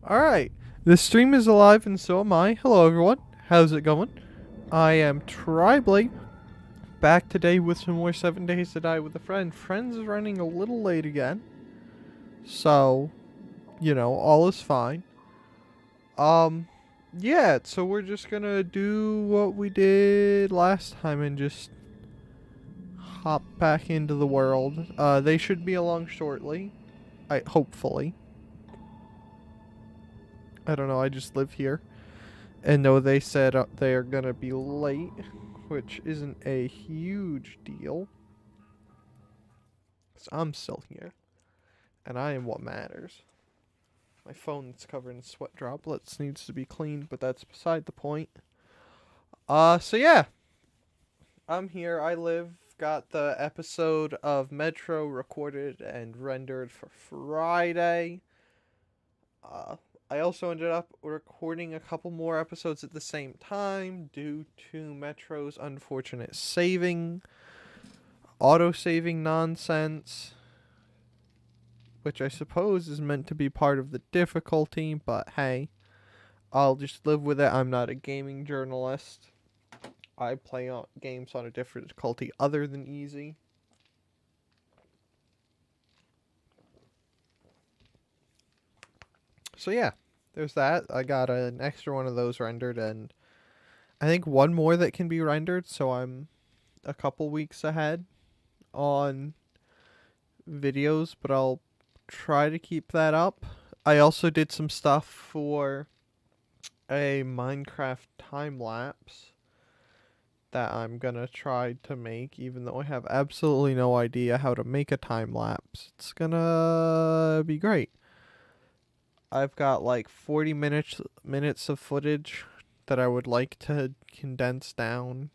Alright, the stream is alive and so am I. Hello everyone, how's it going? I am Tribly, back today with some more 7 Days to Die with a Friend. Friend's running a little late again, so, all is fine. Um, yeah, so we're just gonna do what we did last time and just hop back into the world. They should be along shortly, hopefully. I don't know, I just live here. And no, they said they are gonna be late, which isn't a huge deal. So I'm still here, and I am what matters. My phone that's covered in sweat droplets needs to be cleaned, but that's beside the point. So yeah, I'm here. I live. Got the episode of Metro recorded and rendered for Friday. Uh, I also ended up recording a couple more episodes at the same time due to Metro's unfortunate auto-saving nonsense, which I suppose is meant to be part of the difficulty, but hey, I'll just live with it. I'm not a gaming journalist. I play games on a difficulty other than easy. So yeah, there's that. I got an extra one of those rendered, and I think one more that can be rendered, so I'm a couple weeks ahead on videos, but I'll try to keep that up. I also did some stuff for a Minecraft time lapse that I'm gonna try to make, even though I have absolutely no idea how to make a time lapse. It's gonna be great. I've got like 40 minutes of footage that I would like to condense down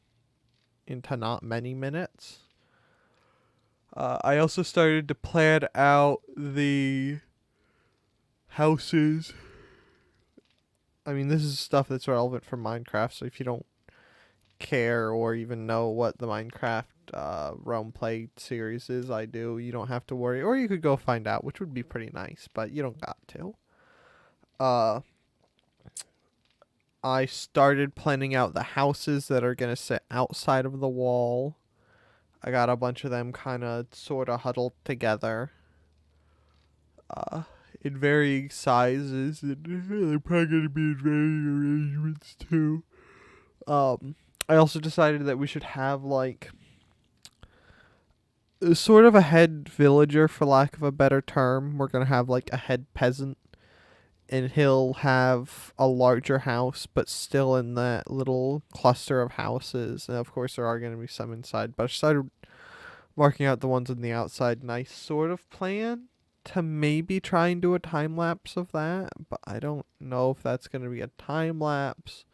into not many minutes. I also started to plan out the houses. I mean, this is stuff that's relevant for Minecraft, so if you don't care or even know what the Minecraft Realm Play series is, I do, you don't have to worry. Or you could go find out, which would be pretty nice, but you don't got to. I started planning out the houses that are going to sit outside of the wall. I got a bunch of them kind of sort of huddled together. In varying sizes, and they're probably going to be in varying arrangements too. I also decided that we should have like sort of a head villager, for lack of a better term. We're gonna have like a head peasant, and he'll have a larger house, but still in that little cluster of houses. And of course, there are gonna be some inside, but I started marking out the ones on the outside, and I sort of plan to maybe try and do a time lapse of that, but I don't know if that's gonna be a time lapse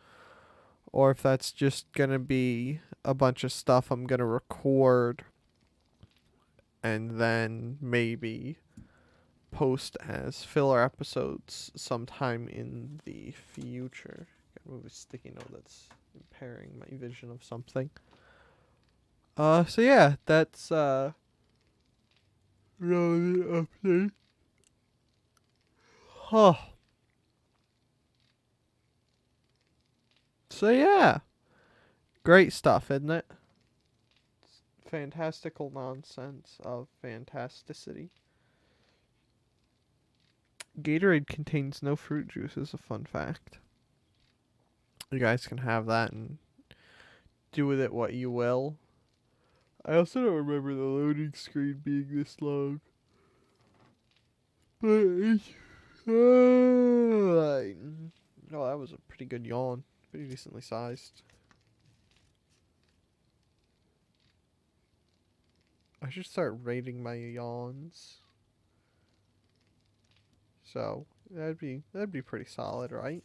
or if that's just gonna be a bunch of stuff I'm gonna record and then maybe post as filler episodes sometime in the future. Gotta move a sticky note that's impairing my vision of something. So yeah, that's really update. Huh. So yeah, great stuff, isn't it? Fantastical nonsense of fantasticity. Gatorade contains no fruit juice is a fun fact. You guys can have that and do with it what you will. I also don't remember the loading screen being this long. But it's fine. Oh, that was a pretty good yawn. Pretty decently sized. I should start rating my yawns. So that'd be pretty solid, right?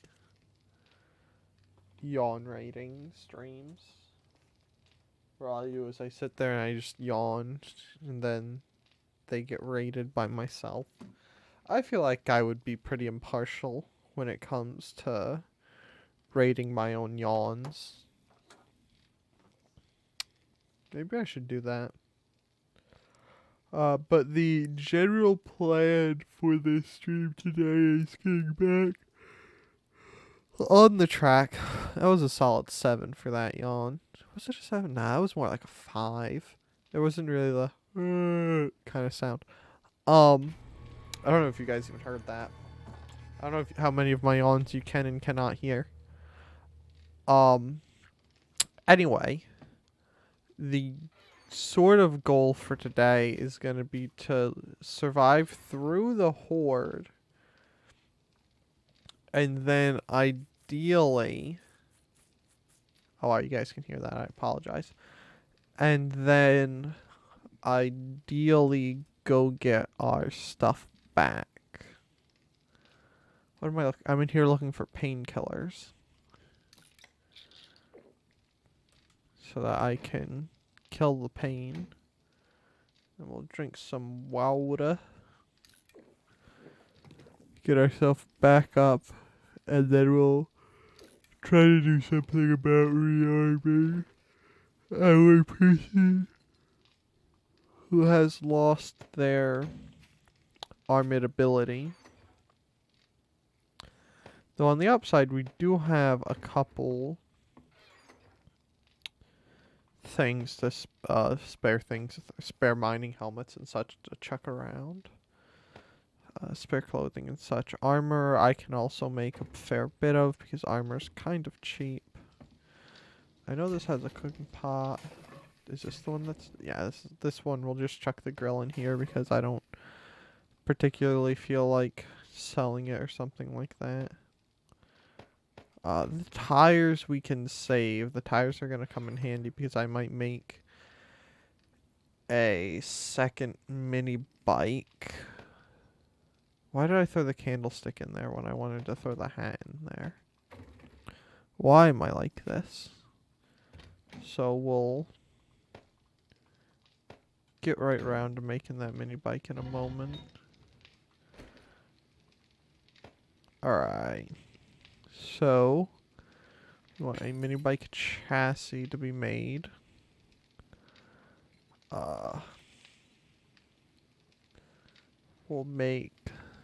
Yawn rating streams. Where all I do is I sit there and I just yawn, and then they get rated by myself. I feel like I would be pretty impartial when it comes to rating my own yawns. Maybe I should do that. But the general plan for this stream today is getting back on the track. That was a solid 7 for that yawn. Was it a 7? Nah, it was more like a 5. There wasn't really the kind of sound. I don't know if you guys even heard that. I don't know how many of my yawns you can and cannot hear. Anyway, the sort of goal for today is going to be to survive through the horde. And then ideally... Oh, you guys can hear that. I apologize. And then ideally go get our stuff back. What am I looking? I'm in here looking for painkillers. So that I can kill the pain. And we'll drink some water. Get ourselves back up. And then we'll try to do something about rearming our person who has lost their armored ability. Though on the upside, we do have a couple things to spare mining helmets and such to chuck around. Spare clothing and such. Armor I can also make a fair bit of because armor's kind of cheap. I know this has a cooking pot. Is this the one that's... Yeah, this one. We'll just chuck the grill in here because I don't particularly feel like selling it or something like that. The tires we can save. The tires are going to come in handy because I might make a second mini bike. Why did I throw the candlestick in there when I wanted to throw the hat in there? Why am I like this? So we'll get right around to making that mini bike in a moment. Alright. So, we want a mini bike chassis to be made. We'll make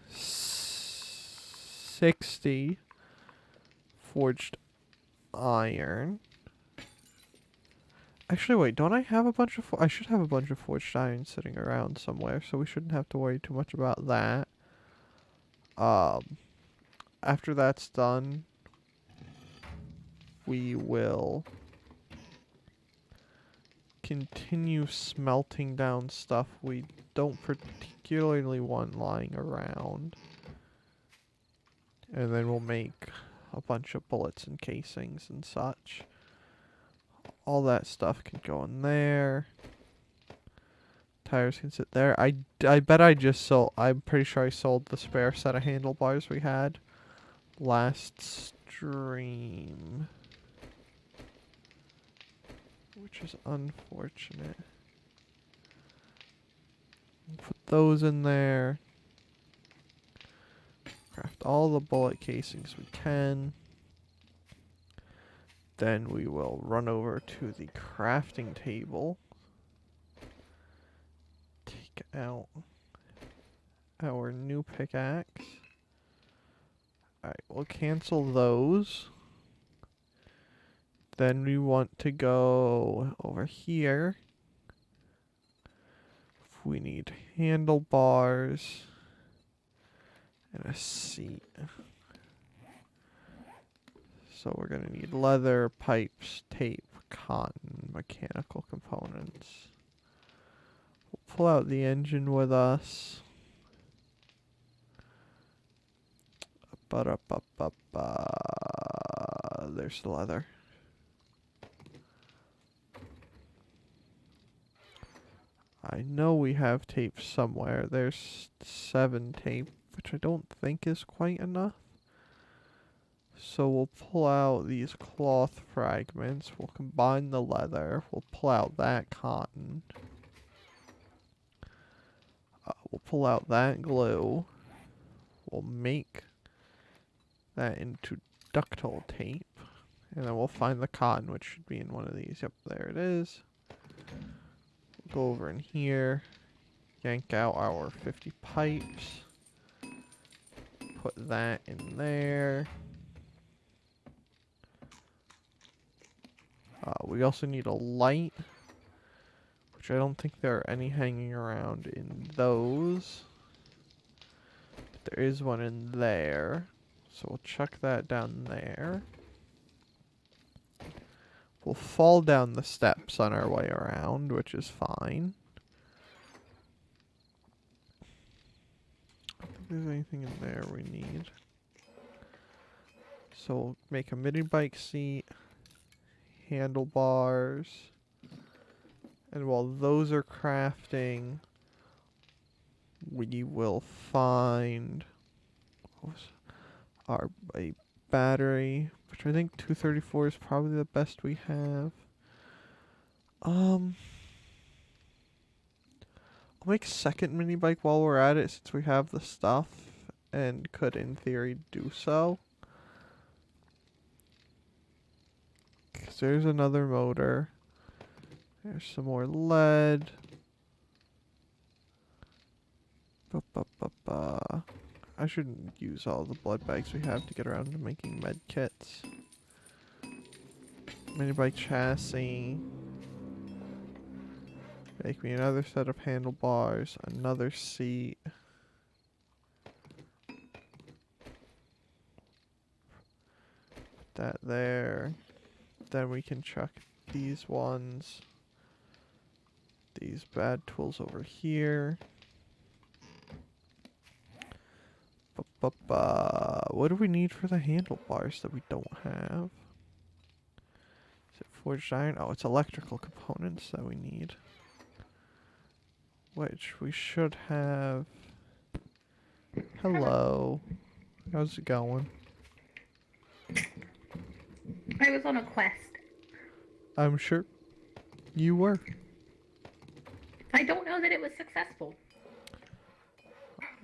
60 forged iron. Actually, wait, don't I have a bunch of... I should have a bunch of forged iron sitting around somewhere, so we shouldn't have to worry too much about that. After that's done, we will continue smelting down stuff we don't particularly want lying around. And then we'll make a bunch of bullets and casings and such. All that stuff can go in there. Tires can sit there. I bet I just sold... I'm pretty sure I sold the spare set of handlebars we had last stream. Which is unfortunate. Put those in there. Craft all the bullet casings we can. Then we will run over to the crafting table. Take out our new pickaxe. Alright, we'll cancel those. Then we want to go over here. We need handlebars and a seat. So we're going to need leather, pipes, tape, cotton, mechanical components. We'll pull out the engine with us. There's the leather. I know we have tape somewhere. There's 7 tape, which I don't think is quite enough. So we'll pull out these cloth fragments. We'll combine the leather. We'll pull out that cotton. We'll pull out that glue. We'll make that into ductile tape. And then we'll find the cotton, which should be in one of these. Yep, there it is. We'll go over in here. yank out our 50 pipes. Put that in there. We also need a light, which I don't think there are any hanging around in those. But there is one in there, so we'll chuck that down there. We'll fall down the steps on our way around, which is fine. I don't think there's anything in there we need. So we'll make a mini bike seat, handlebars, and while those are crafting, we will find a battery, which I think 234 is probably the best we have. I'll make a second mini bike while we're at it, since we have the stuff and could in theory do so. Because there's another motor. There's some more lead. I shouldn't use all the blood bags we have to get around to making med kits. Mini bike chassis. Make me another set of handlebars, another seat. Put that there. Then we can chuck these ones. These bad tools over here. What do we need for the handlebars that we don't have? Is it forged iron? Oh, it's electrical components that we need. Which we should have. Hello. How's it going? I was on a quest. I'm sure you were. I don't know that it was successful.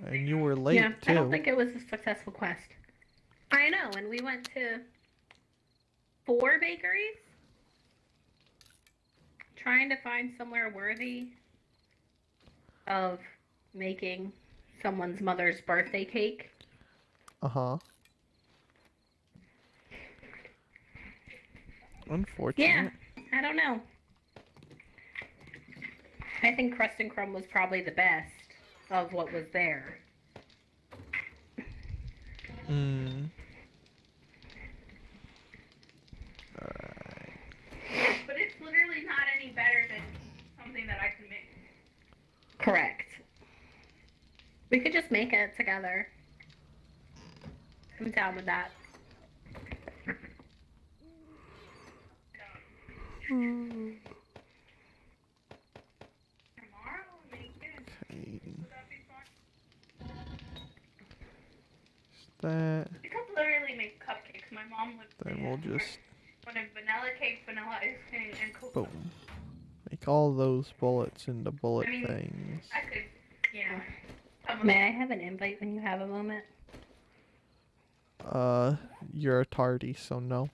And you were late, too. I don't think it was a successful quest. I know, and we went to 4 bakeries trying to find somewhere worthy of making someone's mother's birthday cake. Uh-huh. Unfortunate. Yeah, I don't know. I think Crust and Crumb was probably the best of what was there. Alright. But it's literally not any better than something that I can make. Correct. We could just make it together. I'm down with that. Okay. That. You could literally make cupcakes. My mom would. Then we'll just. When a vanilla cake, vanilla ice cream, and cocoa. Boom. Make all those bullets into bullet things. I could, May I have an invite when you have a moment? You're a tardy, so no.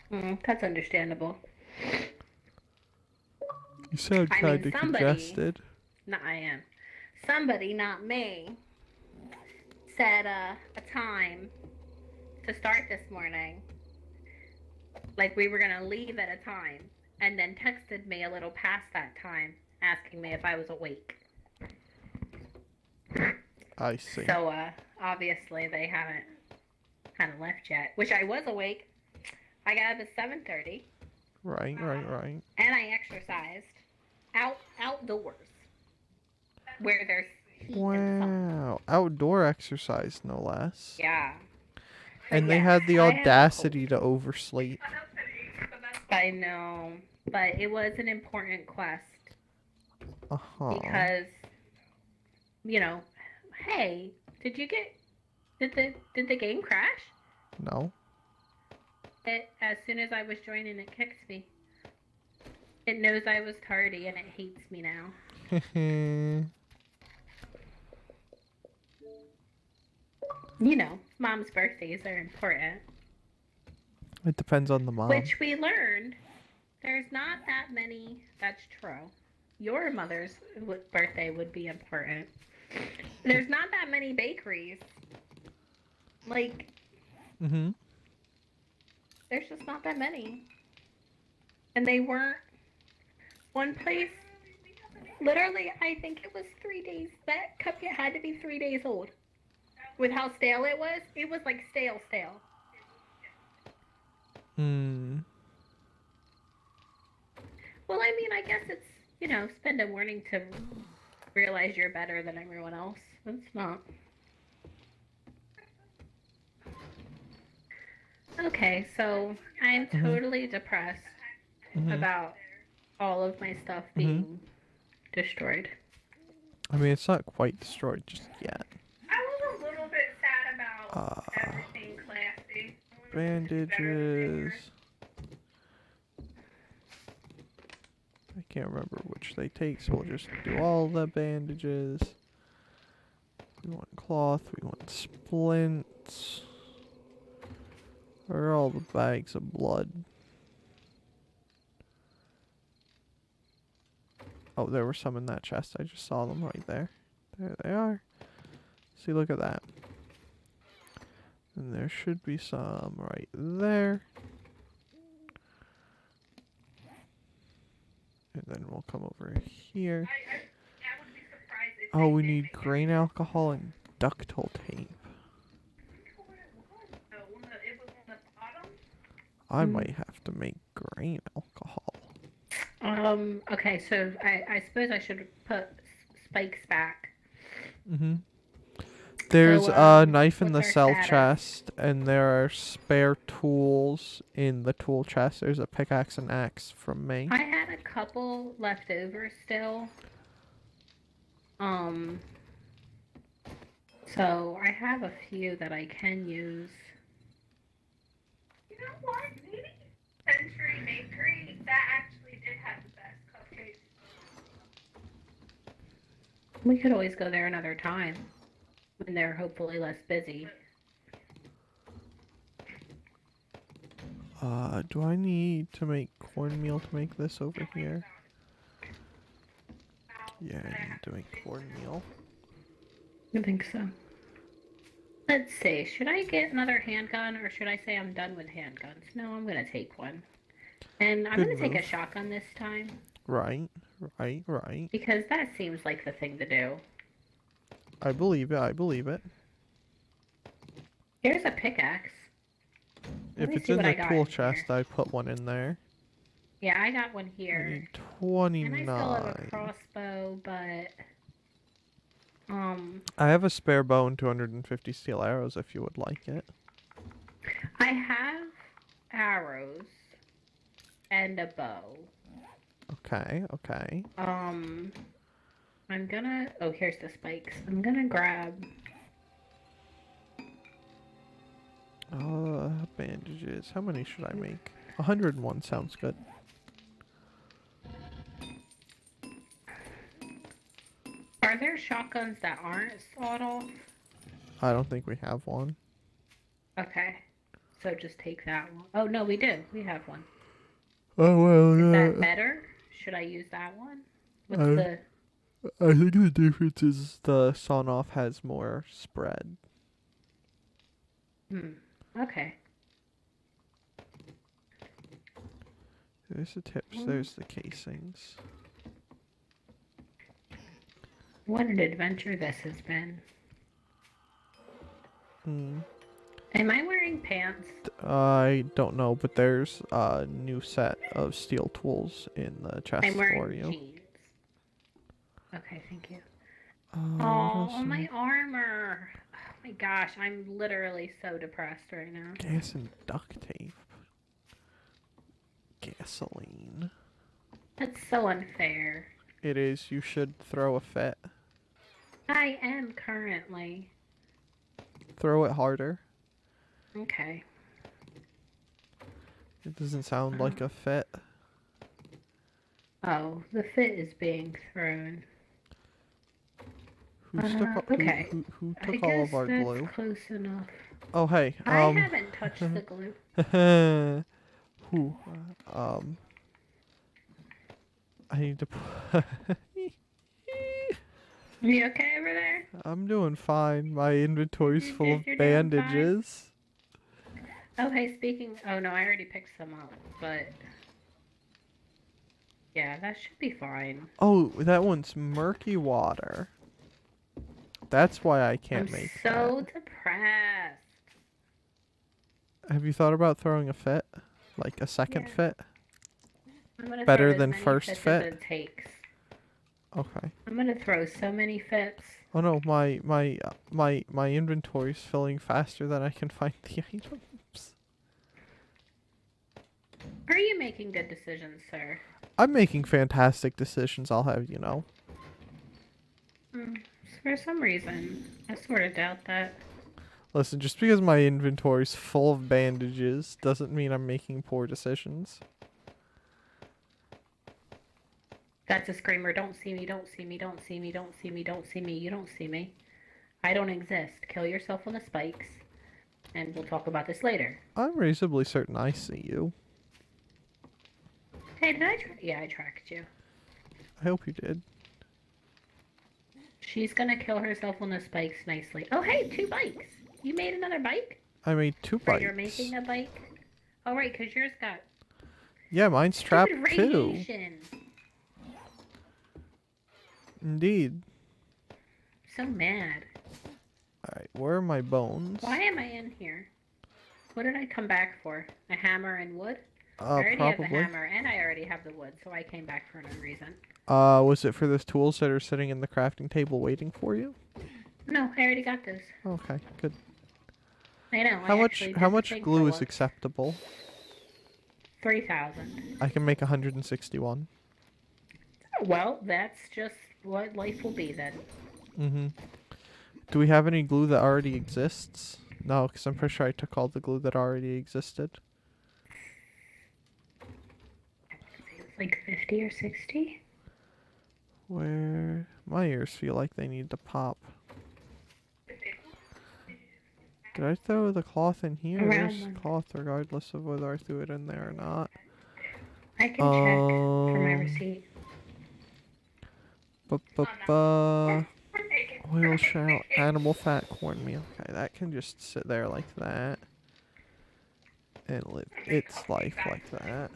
That's understandable. You sound kind of congested. No, I am. Somebody, not me, set a time to start this morning. Like we were going to leave at a time. And then texted me a little past that time, asking me if I was awake. I see. So, obviously they haven't left yet. Which I was awake. I got up at 7:30. Right. And I exercised outdoors, where there's heat and sun. Wow. Outdoor exercise, no less. Yeah. And they had the audacity to oversleep. I know. But it was an important quest. Uh-huh. Because, hey, did the game crash? No. As soon as I was joining, it kicked me. It knows I was tardy and it hates me now. Mom's birthdays are important. It depends on the mom. Which we learned, there's not that many, that's true. your mother's birthday would be important. There's not that many bakeries. Like, Mm-hmm. there's just not that many. And they weren't one place. Literally, I think it was 3 days. That cupcake had to be 3 days old. With how stale it was like stale. Hmm. Well, I mean, I guess it's, spend a morning to realize you're better than everyone else. It's not. Okay, so I'm totally depressed about all of my stuff being destroyed. I mean, it's not quite destroyed just yet. I was a little bit sad about everything classy. Bandages. I can't remember which they take, so we'll just do all the bandages. We want cloth, we want splints. Where are all the bags of blood? Oh, there were some in that chest. I just saw them right there. There they are. See, look at that. And there should be some right there. And then we'll come over here. I would be surprised if Oh, we need grain alcohol and ductile tape. It was on the bottom? I might have to make grain alcohol. Okay, so I suppose I should put spikes back. Mm-hmm. There's a knife in the what's our cell status? chest, and there are spare tools in the tool chest. There's a pickaxe and axe from me. I had a couple left over still. So I have a few that I can use. You know what? Maybe Century Bakery, that actually did have the best cupcakes. We could always go there another time when they're hopefully less busy. Do I need to make cornmeal to make this over here? Yeah, I need to make cornmeal. I think so. Let's see. Should I get another handgun or should I say I'm done with handguns? No, I'm going to take one. And I'm Good going to take a move. shotgun this time Right. because that seems like the thing to do. I believe it. Here's a pickaxe. Let If me it's see in what I the got tool in chest, here. I put one in there. Yeah, I got one I here. need And I still have a 29. crossbow, but I have a spare bow and 250 steel arrows if you would like it. I have arrows and a bow. Okay. I'm gonna. Oh, here's the spikes. I'm gonna grab. Bandages. How many should I make? 101 sounds good. Are there shotguns that aren't sawed off? I don't think we have one. Okay. So just take that one. Oh, no, we do. We have one. Oh, well, Is that better? Should I use that one? What's the... I think the difference is the sawn off has more spread. Okay. There's the tips, there's the casings. What an adventure this has been. Am I wearing pants? I don't know, but there's a new set of steel tools in the chest I'm wearing for you. jeans. Okay, thank you. What Oh, else? my armor. Oh my gosh, I'm literally so depressed right now. Gas and duct tape. Gasoline. That's so unfair. It is. You should throw a fit. I am currently. Throw it harder. Okay. It doesn't sound like a fit. Oh, the fit is being thrown. Who took okay. Who I took guess all of our that's glue? close enough. Oh, hey. I haven't touched the glue. Who? I need to put... You okay over there? I'm doing fine. My inventory's full of You're doing fine? bandages. Oh, hey, speaking. Oh, no, I already picked some up, but. Yeah, that should be fine. Oh, that one's murky water. That's why I can't I'm make so that. depressed. Have you thought about throwing a fit? Like a second Yeah. fit? I'm gonna Better throw as than many first fits fit? as it takes. Okay. I'm gonna throw so many fits. Oh no, my inventory's filling faster than I can find the items. Are you making good decisions, sir? I'm making fantastic decisions, I'll have you know. For some reason, I sort of doubt that. Listen, just because my inventory's full of bandages doesn't mean I'm making poor decisions. That's a screamer. Don't see me, don't see me, don't see me, don't see me, don't see me, you don't see me. I don't exist. Kill yourself on the spikes, and we'll talk about this later. I'm reasonably certain I see you. Hey, did I yeah, I tracked you. I hope you did. She's gonna kill herself on the spikes nicely. Oh, hey, 2 bikes. You made another bike? I made 2 Or bikes. you're making a bike? Oh, right, because yours got Yeah, mine's trapped stupid too. radiation. Indeed. So mad. Alright, where are my bones? Why am I in here? What did I come back for? A hammer and wood? I already have the Probably. hammer and I already have the wood, so I came back for another reason. Was it for those tools that are sitting in the crafting table waiting for you? No, I already got those. Okay, good. I know. How much glue is acceptable? 3,000. I can make 161. Well, that's just what life will be then. Mm-hmm. Do we have any glue that already exists? No, because I'm pretty sure I took all the glue that already existed. It's like 50 or 60. Where... My ears feel like they need to pop. Did I throw the cloth in here? There's cloth regardless of whether I threw it in there or not. I can check for my receipt. Oil shell, animal fat, cornmeal. Okay, that can just sit there like that. And live its life like that.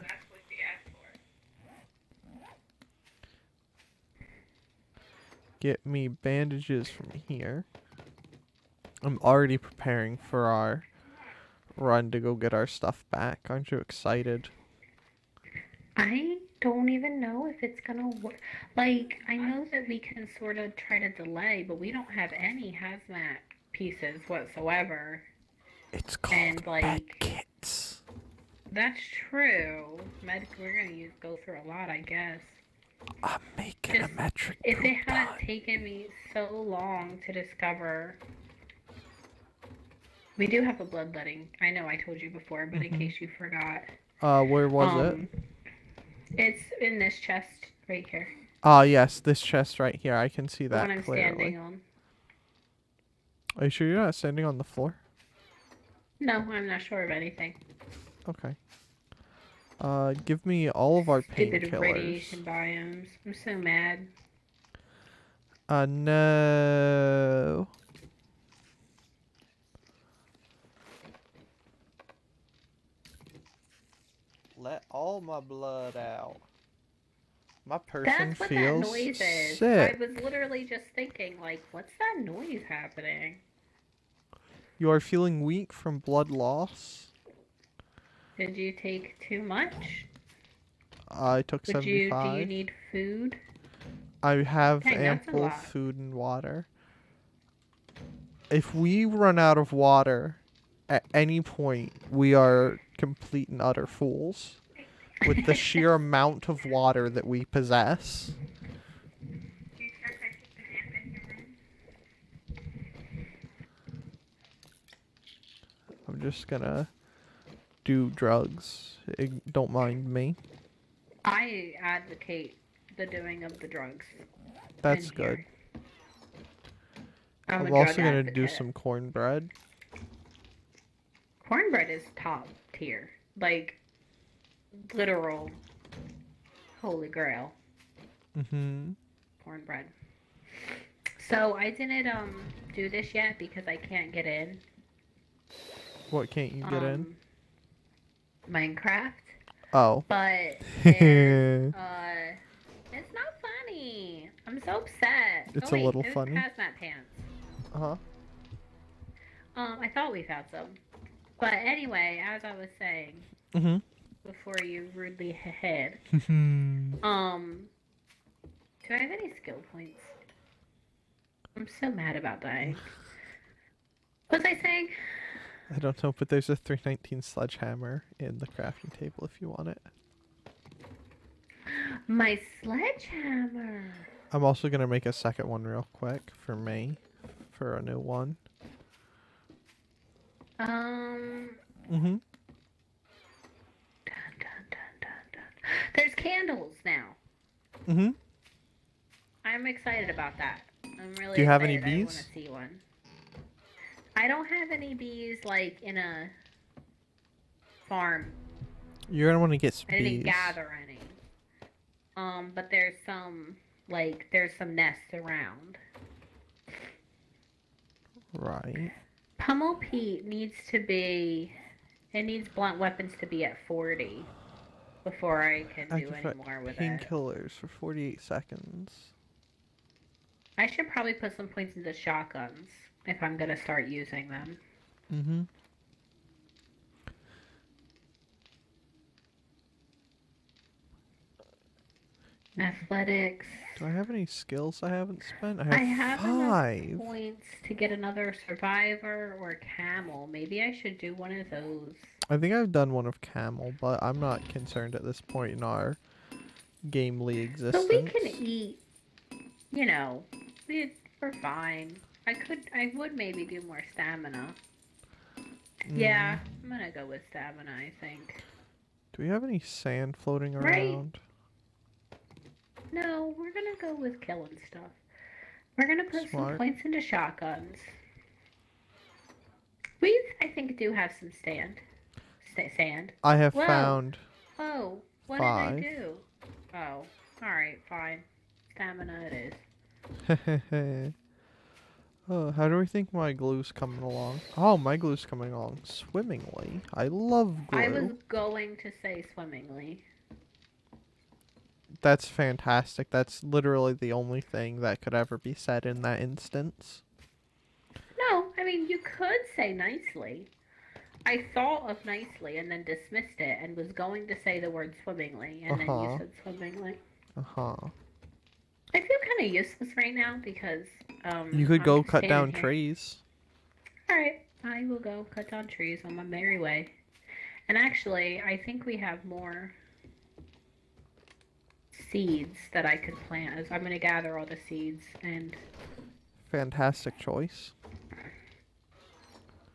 Get me bandages from here. I'm already preparing for our run to go get our stuff back. Aren't you excited? I don't even know if it's gonna work. Like, I know that we can sort of try to delay, but we don't have any hazmat pieces whatsoever. It's called med kits. That's true. We're gonna go through a lot, I guess. I'm making a metric If it hadn't taken me so long to discover. We do have a bloodletting. I know I told you before, but in case you forgot. Where was it? It's in this chest right here. Ah, yes, this chest right here. I can see that The one I'm clearly. standing on. Are you sure you're not standing on the floor? No, I'm not sure of anything. Okay. Give me all of our Stupid painkillers. radiation biomes. I'm so mad. No. Let all my blood out. My person That's what feels that noise is. sick. I was literally just thinking, like, what's that noise happening? You are feeling weak from blood loss? Did you take too much? I took 75. Do you need food? I have Dang, that's a ample lot. food and water. If we run out of water at any point, we are complete and utter fools. With the sheer amount of water that we possess. I'm just gonna do drugs. Don't mind me. I advocate the doing of the drugs. That's in good. here. I'm a also drug gonna do advocate. some cornbread. Cornbread is top tier. Like, literal holy grail. Mm-hmm. Cornbread. So I didn't do this yet because I can't get in. What can't you get in? Minecraft. Oh. But there's it's not funny. I'm so upset. It's oh a wait, little there's funny. hazmat pants. Uh-huh. I thought we found some. But anyway, as I was saying, Mm-hmm. before you rudely hid, do I have any skill points? I'm so mad about dying. What was I saying? I don't know, but there's a 319 sledgehammer in the crafting table if you want it. My sledgehammer. I'm also gonna make a second one real quick for me, for a new one. Dun, Mm-hmm. dun, dun, dun, dun. There's candles now. Mm-hmm. I'm excited about that. I'm really Do you have any excited. I want bees? to see one. I don't have any bees like in a farm. You're gonna want to get some I didn't bees. gather any. But there's some nests around. Right. Pummel Pete needs blunt weapons to be at 40 before I can do any more with it. Painkillers for 48 seconds. I should probably put some points into shotguns if I'm gonna start using them. Mm-hmm. Athletics. Do I have any skills I haven't spent? I have 5. enough points to get another survivor or camel. Maybe I should do one of those. I think I've done one of camel, but I'm not concerned at this point in our gamely existence. So we can eat. You know, we're fine. I would maybe do more stamina. Yeah, I'm gonna go with stamina, I think. Do we have any sand floating Right. around? No, we're gonna go with killing stuff. We're gonna put some points into shotguns. We, I think, do have some sand. I have found. Oh, what 5. did I do? Oh, alright, fine. Stamina it is. Oh, how do we think my glue's coming along? Oh, my glue's coming along swimmingly. I love glue. I was going to say swimmingly. That's fantastic. That's literally the only thing that could ever be said in that instance. No, I mean, you could say nicely. I thought of nicely and then dismissed it and was going to say the word swimmingly, and then you said swimmingly. I feel kind of useless right now because you could go cut down here. trees. Alright, I will go cut down trees on my merry way. And actually, I think we have more seeds that I could plant. I'm going to gather all the seeds and... Fantastic choice.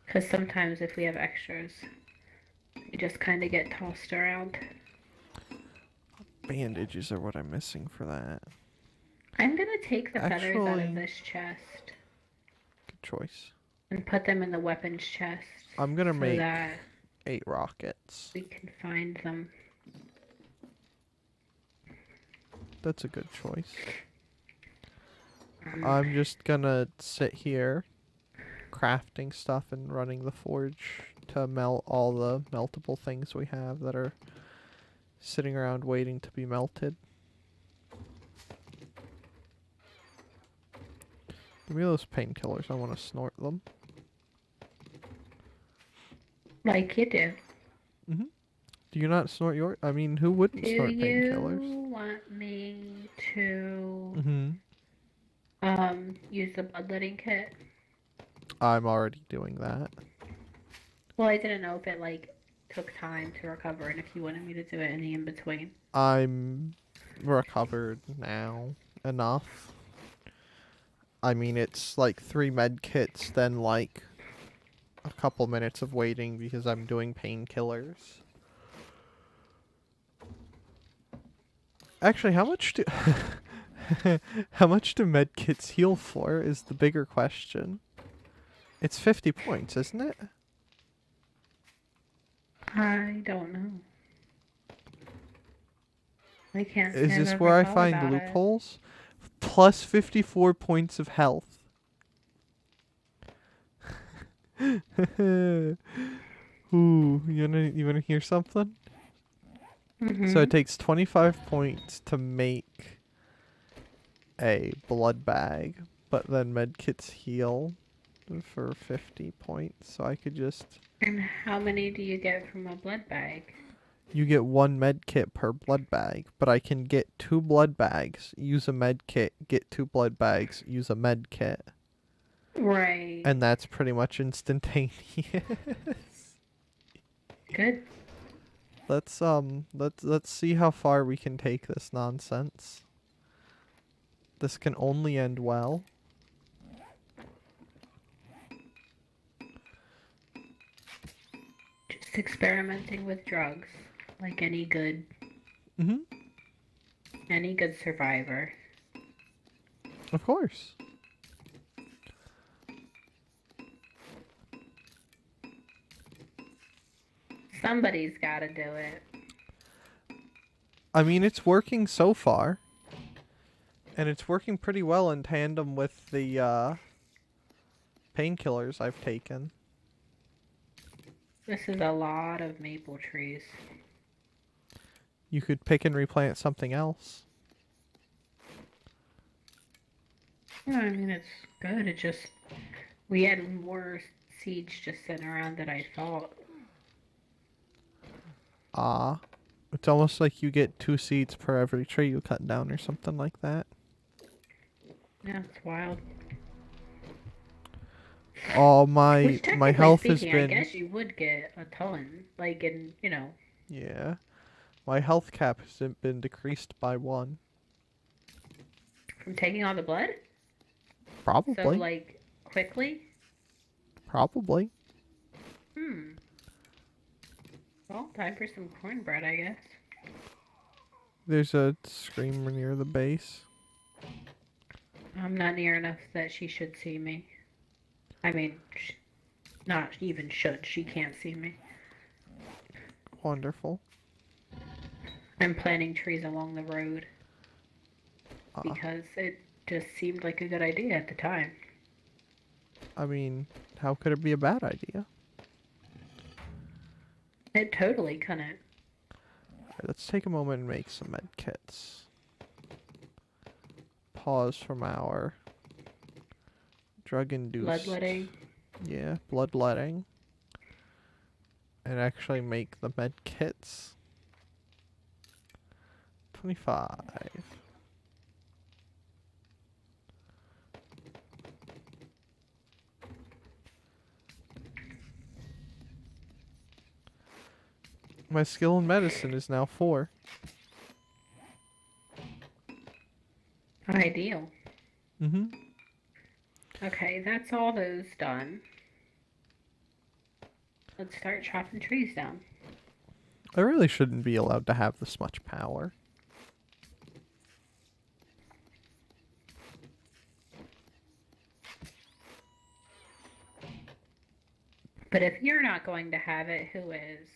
Because sometimes if we have extras, you just kind of get tossed around. Bandages are what I'm missing for that. I'm going to take the feathers out of this chest. Good choice. And put them in the weapons chest. I'm going to make 8 rockets. We can find them. That's a good choice. I'm just gonna sit here crafting stuff and running the forge to melt all the meltable things we have that are sitting around waiting to be melted. Give me those painkillers. I want to snort them. Like you do. Mm-hmm. Do you not snort your... I mean, who wouldn't snort painkillers? Do you want me to use the bloodletting kit? I'm already doing that. Well, I didn't know if it, like, took time to recover and if you wanted me to do it in the in-between. I'm recovered now enough. I mean, it's like 3 med kits, then like a couple minutes of waiting because I'm doing painkillers. Actually, how much do how much do med kits heal for is the bigger question. It's 50 points, isn't it? I don't know. I can't Is say I've this ever where I thought find about it. loopholes? Plus 54 points of health. Ooh, you wanna hear something? So Mm-hmm. it takes 25 points to make a blood bag, but then medkits heal for 50 points. So I could just And how many do you get from a blood bag? you get one med kit per blood bag, but I can get 2 blood bags, use a med kit, get 2 blood bags, use a med kit, Right. and that's pretty much instantaneous. Good. Let's see how far we can take this nonsense. This can only end well. Just experimenting with drugs, like Mhm. any good survivor. Of course. Somebody's got to do it. I mean, it's working so far. And it's working pretty well in tandem with the painkillers I've taken. This is a lot of maple trees. You could pick and replant something else. Yeah, I mean, it's good. It just, we had more seeds just sitting around than I thought. It's almost like you get 2 seeds per every tree you cut down or something like that. Yeah, it's wild. Oh, Which, my technically health has speaking, I been... guess you would get a ton. Like, Yeah. My health cap has been decreased by 1. from taking all the blood? So, Probably. like, quickly? Probably. Hmm. Well, time for some cornbread, I guess. There's a screamer near the base. I'm not near enough that she should see me. I mean, not even should. She can't see me. Wonderful. I'm planting trees along the road because it just seemed like a good idea at the time. I mean, how could it be a bad idea? It totally couldn't. Alright, let's take a moment and make some med kits. Pause from our drug-induced... Bloodletting. Yeah, bloodletting. And actually make the med kits. 25. My skill in medicine is now 4. Ideal. Mm-hmm. Okay, that's all those done. Let's start chopping trees down. I really shouldn't be allowed to have this much power. But if you're not going to have it, who is?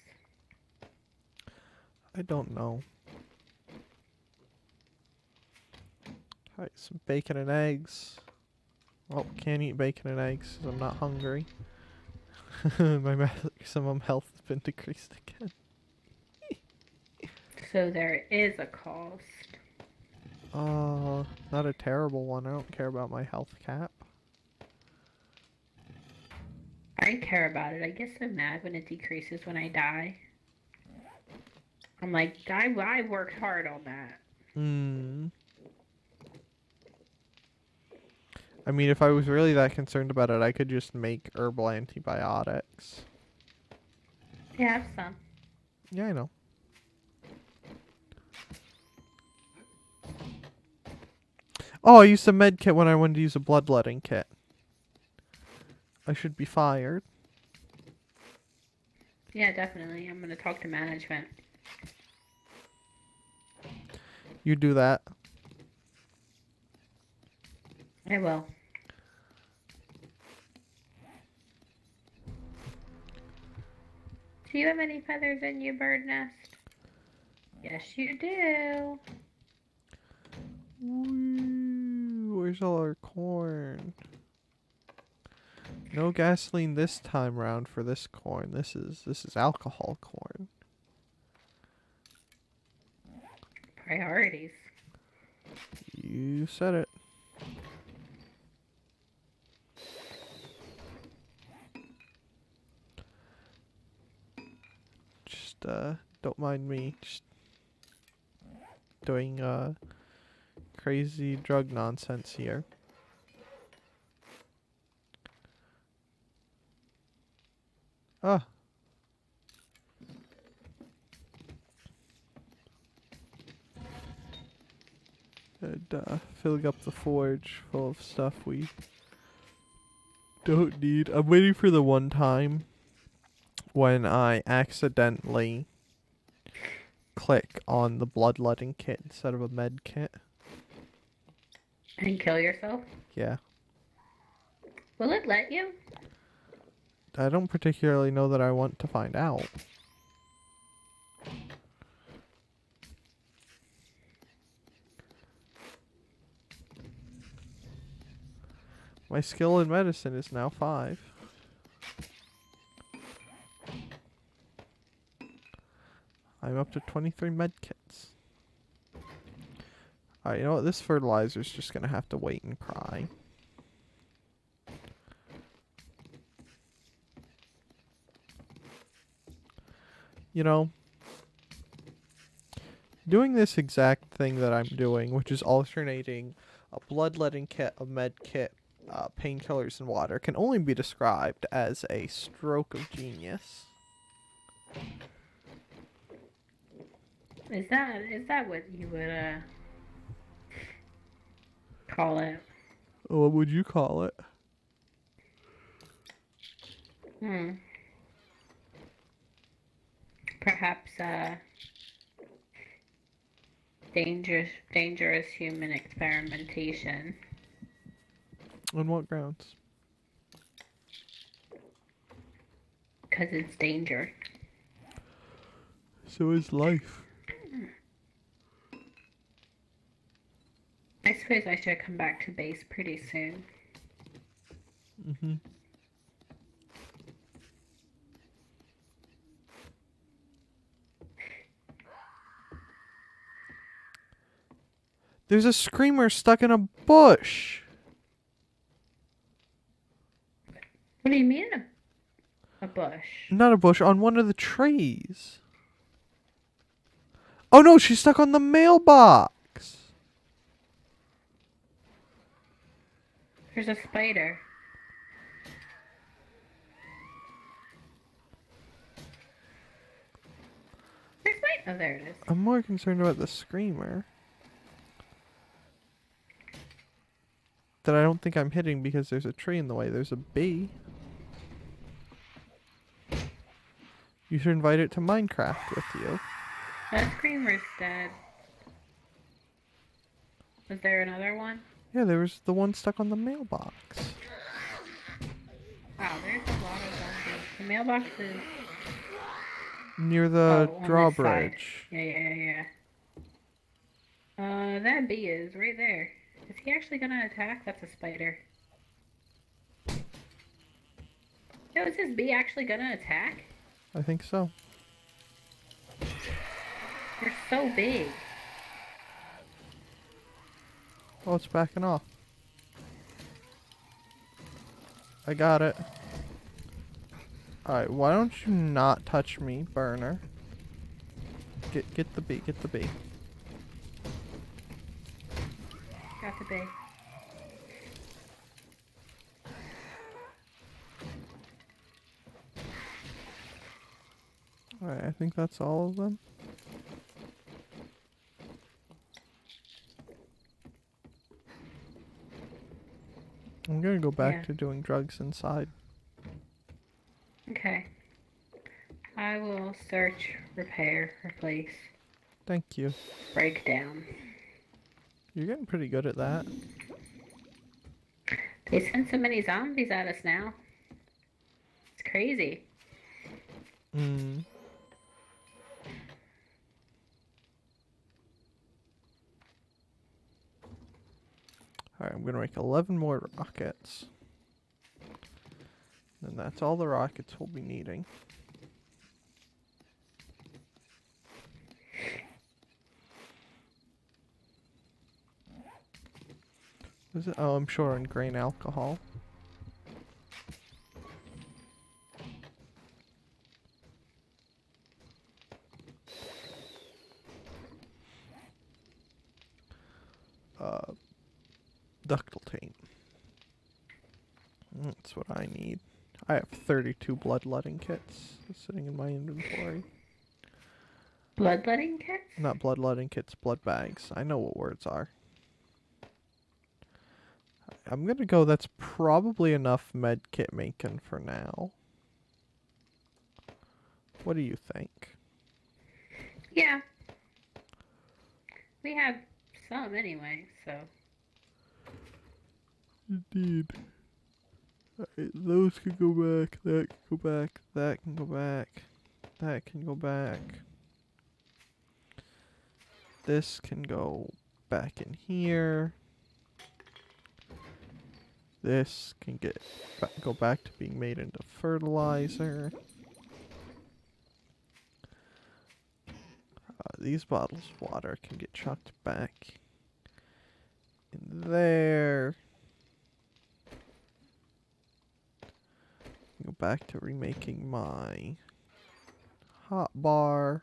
I don't know. Alright, some bacon and eggs. Well, can't eat bacon and eggs because I'm not hungry. My maximum health has been decreased again. So there is a cost. Not a terrible one. I don't care about my health cap. I care about it. I get so mad when it decreases when I die. I'm like, I worked hard on that. I mean, if I was really that concerned about it, I could just make herbal antibiotics. You have some. Yeah, I know. Oh, I used a med kit when I wanted to use a bloodletting kit. I should be fired. Yeah, definitely. I'm going to talk to management. You do that. I will. Do you have any feathers in your bird nest? Yes, you do. Woo, where's all our corn? No gasoline this time round for this corn. This is alcohol corn. Priorities. You said it. Just don't mind me. Just doing crazy drug nonsense here. Ah. And filling up the forge full of stuff we don't need. I'm waiting for the one time when I accidentally click on the bloodletting kit instead of a med kit. And kill yourself? Yeah. Will it let you? I don't particularly know that I want to find out. My skill in medicine is now 5. I'm up to 23 med kits. Alright, you know what? This fertilizer's just gonna have to wait and cry. You know, doing this exact thing that I'm doing, which is alternating a bloodletting kit, a med kit, painkillers, and water, can only be described as a stroke of genius. Is that what you would call it? What would you call it? Perhaps dangerous human experimentation. On what grounds? Because it's danger. So is life. I suppose I should come back to base pretty soon. Mm-hmm. There's a screamer stuck in a bush. What do you mean a bush? Not a bush, on one of the trees. Oh no, she's stuck on the mailbox. There's a spider. Oh, there it is. I'm more concerned about the screamer. That I don't think I'm hitting because there's a tree in the way. There's a bee. You should invite it to Minecraft with you. That screamer's dead. Was there another one? Yeah, there was the one stuck on the mailbox. Wow, there's a lot of zombies. The mailbox is Near the on this drawbridge. side. Yeah. That bee is right there. Is he actually gonna attack? That's a spider. Yo, is this bee actually gonna attack? I think so. They're so big. Oh, it's backing off. I got it. Alright, why don't you not touch me, burner? Get the bee, get the bee. Got the bee. Alright, I think that's all of them. I'm gonna go back to doing drugs inside. Okay. I will search, repair, replace, Thank you. break down. You're getting pretty good at that. They send so many zombies at us now. It's crazy. Alright, I'm gonna make 11 more rockets. And that's all the rockets we'll be needing. Is it? Oh, I'm sure on grain alcohol. Ductile tape. That's what I need. I have 32 bloodletting kits sitting in my inventory. Bloodletting kits? Not bloodletting kits, blood bags. I know what words are. I'm gonna go, that's probably enough med kit making for now. What do you think? Yeah. We have some anyway, so. Indeed. Those can go back, that can go back, that can go back, that can go back. This can go back in here. This can go back to being made into fertilizer. These bottles of water can get chucked back in there. Go back to remaking my hot bar.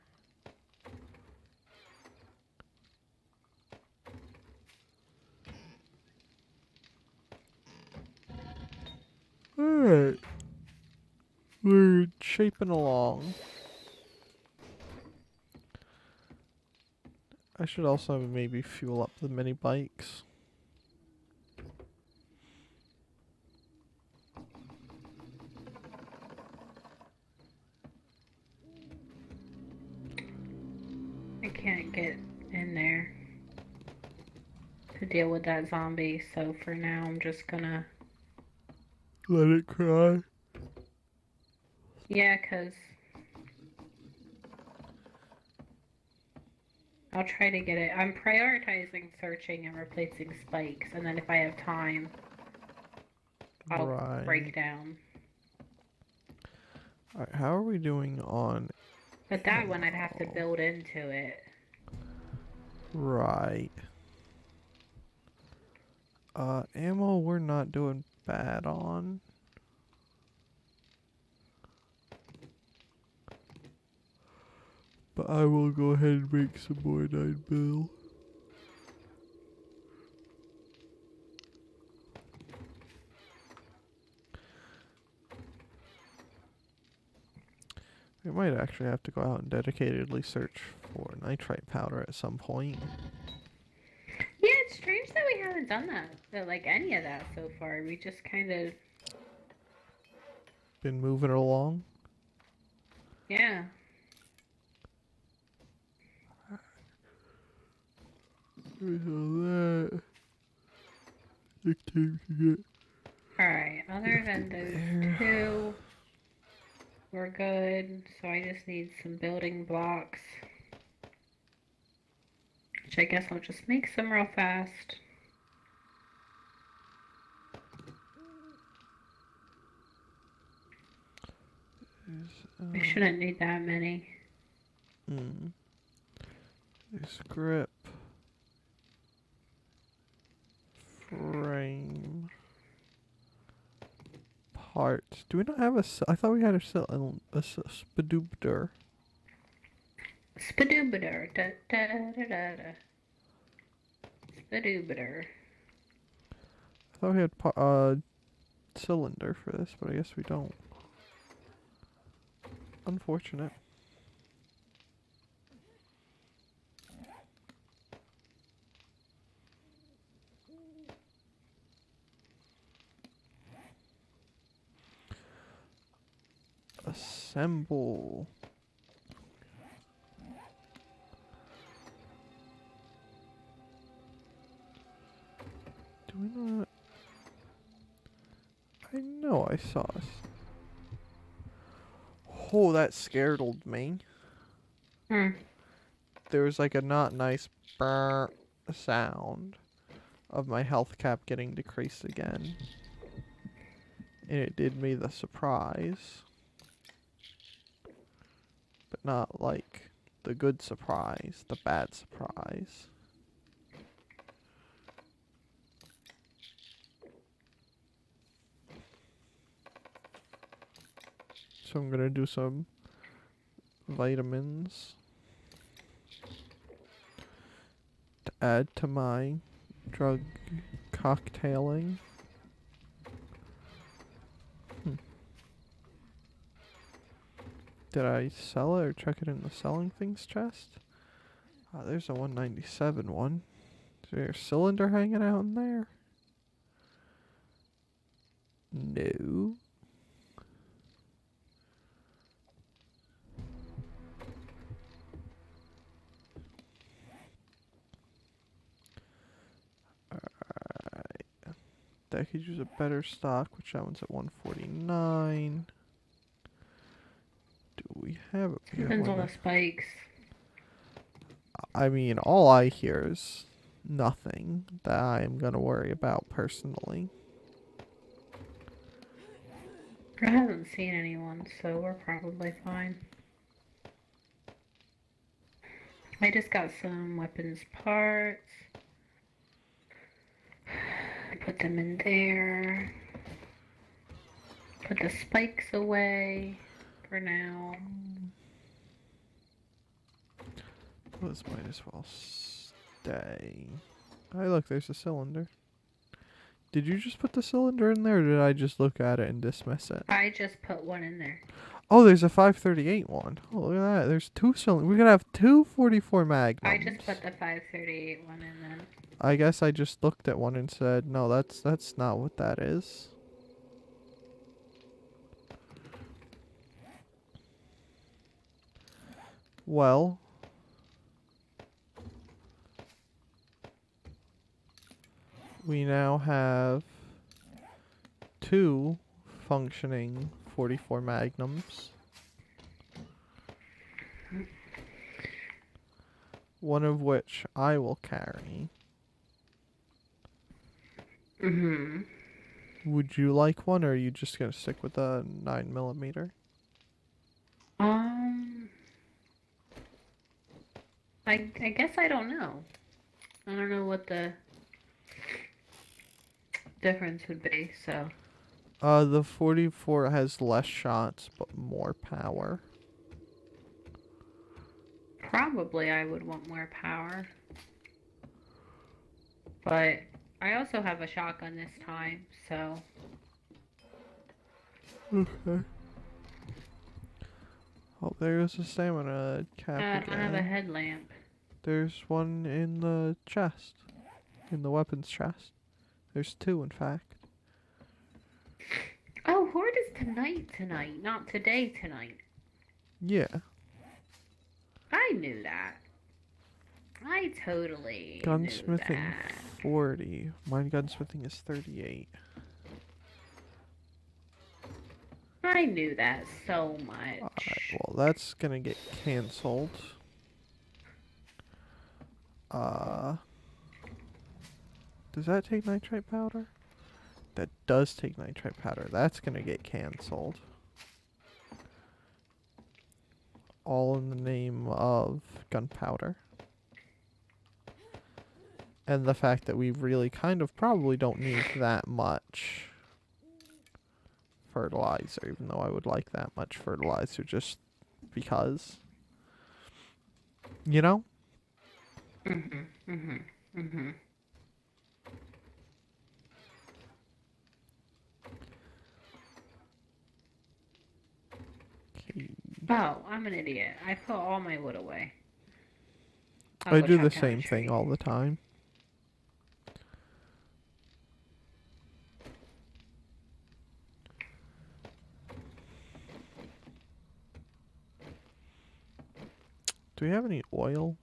Alright. We're shaping along. I should also maybe fuel up the mini bikes. I can't get in there to deal with that zombie, so for now I'm just gonna let it cry. Yeah, 'cause I'll try to get it. I'm prioritizing searching and replacing spikes, and then if I have time, I'll break down. Alright, how are we doing on... But that one I'd have to build into it. Right. Ammo we're not doing bad on. But I will go ahead and make some more 9mm. We might actually have to go out and dedicatedly search for nitrite powder at some point. Yeah, it's strange that we haven't done that, like any of that so far. We just kind of been moving along. Yeah. There's all that. The kid can get. Alright, other than those two, we're good. So I just need some building blocks. Which I guess I'll just make some real fast. I shouldn't need that many. This grip. Frame. Parts. Do we not have a... I thought we had a spadoobder. Spadoobder. Da da da da da. Spadoobder. I thought we had cylinder for this, but I guess we don't. Unfortunate. Assemble. Do we not? I know I saw us. Oh, that scared me. There was like a not nice burr sound. of my health cap getting decreased again. And it did me the surprise. But not like the good surprise, the bad surprise. So I'm gonna do some vitamins to add to my drug cocktailing. Did I sell it or check it in the selling things chest? Oh, there's a 197 one. Is there a cylinder hanging out in there? No. Alright. That could use a better stock, which that one's at 149. Do we have a bigger Depends on one? the spikes. I mean, all I hear is nothing that I am going to worry about personally. I haven't seen anyone, so we're probably fine. I just got some weapons parts. I put them in there. Put the spikes away for now. This might as well stay. Hey, look, there's a cylinder. Did you just put the cylinder in there, or did I just look at it and dismiss it? I just put one in there. Oh, there's a 538 one. Oh, look at that. There's two cylinders. We're going to have two 44 Magnums. I just put the 538 one in there. I guess I just looked at one and said, no, that's not what that is. Well, we now have two functioning 44 Magnums. One of which I will carry. Would you like one, or are you just gonna stick with a 9mm? I guess I don't know. I don't know what the difference would be, so. The 44 has less shots, but more power. Probably I would want more power. But I also have a shotgun this time, so. Okay. Oh, there's a stamina cap I don't have a again. headlamp. There's one in the chest. In the weapons chest. There's two, in fact. Oh, Horde is tonight, not today tonight. Yeah. I knew that. I totally Gunsmithing knew that. 40. Mine gunsmithing is 38. I knew that so much. Alright, well, that's gonna get cancelled. Does that take nitrite powder? That does take nitrite powder. That's gonna get cancelled. All in the name of gunpowder. And the fact that we really kind of probably don't need that much fertilizer, even though I would like that much fertilizer just because. You know? Mm-hmm. Okay. Oh, I'm an idiot. I put all my wood away. I do the same thing all the time. Do we have any oil?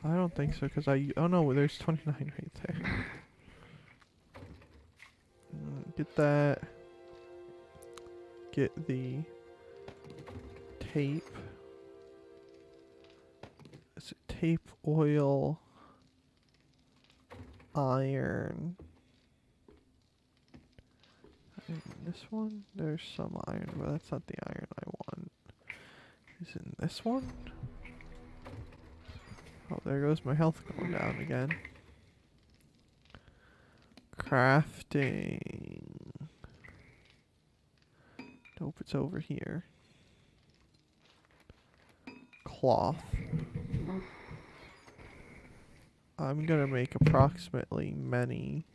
I don't think so, because oh no, there's 29 right there. Get that. Get the tape. Is it tape, oil, iron. In this one, there's some iron, but that's not the iron I want. Is in this one? Oh, there goes my health going down again. Crafting. Nope, it's over here. Cloth. I'm gonna make approximately many.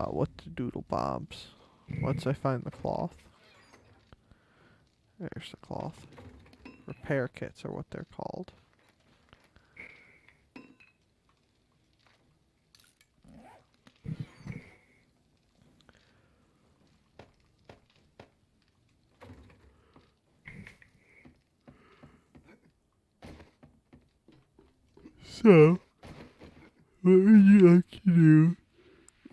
What to doodle bobs? Once I find the cloth. There's the cloth. Repair kits are what they're called. So, what would you like to do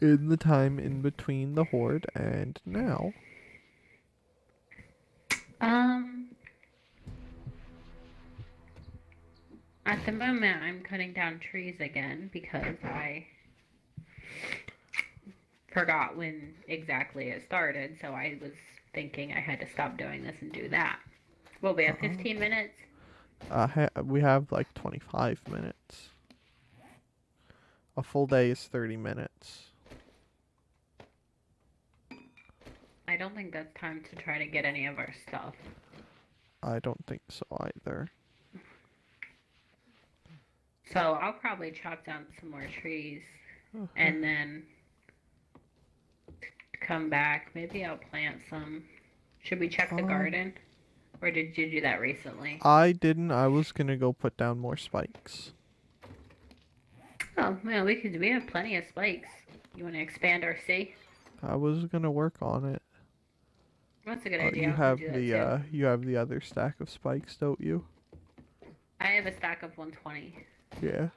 in the time in between the horde and now? At the moment, I'm cutting down trees again because I forgot when exactly it started, so I was thinking I had to stop doing this and do that. Well, we have 15 minutes. We have like 25 minutes. A full day is 30 minutes. I don't think that's time to try to get any of our stuff. I don't think so either. So I'll probably chop down some more trees and then come back. Maybe I'll plant some. Should we check the garden? Or did you do that recently? I didn't. I was gonna go put down more spikes. Oh, well, we have plenty of spikes. You want to expand our sea? I was gonna work on it. That's a good idea. You have you have the other stack of spikes, don't you? I have a stack of 120. Yeah.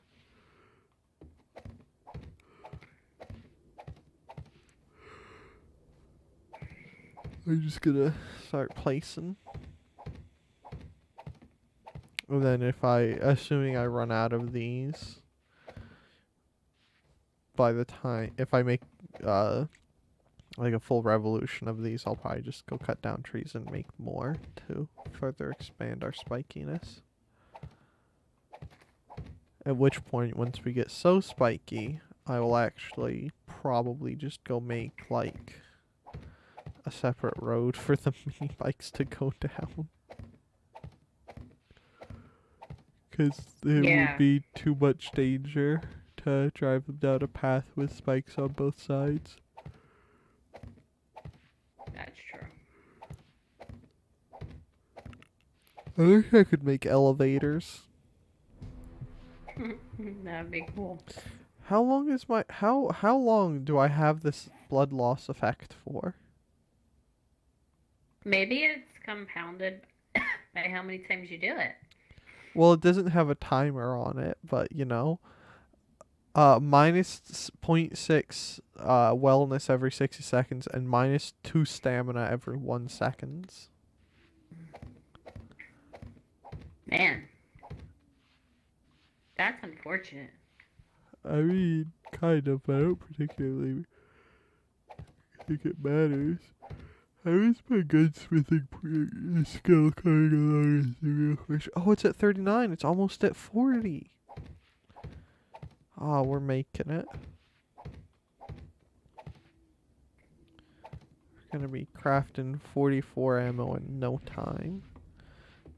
I'm just gonna start placing. And then assuming I run out of these, by the time, if I make, like a full revolution of these, I'll probably just go cut down trees and make more to further expand our spikiness. At which point, once we get so spiky, I will actually probably just go make, like, a separate road for the mini bikes to go down. Because it would be too much danger to drive them down a path with spikes on both sides. That's true. I wish I could make elevators. That'd be cool. How long is how long do I have this blood loss effect for? Maybe it's compounded by how many times you do it. Well, it doesn't have a timer on it, but you know, minus 0.6 wellness every 60 seconds and minus 2 stamina every 1 second. Man. That's unfortunate. I mean, kind of, but I don't particularly think it matters. How is my gunsmithing skill coming along as the real question? Oh, it's at 39. It's almost at 40. Ah, we're making it. We're gonna be crafting 44 ammo in no time.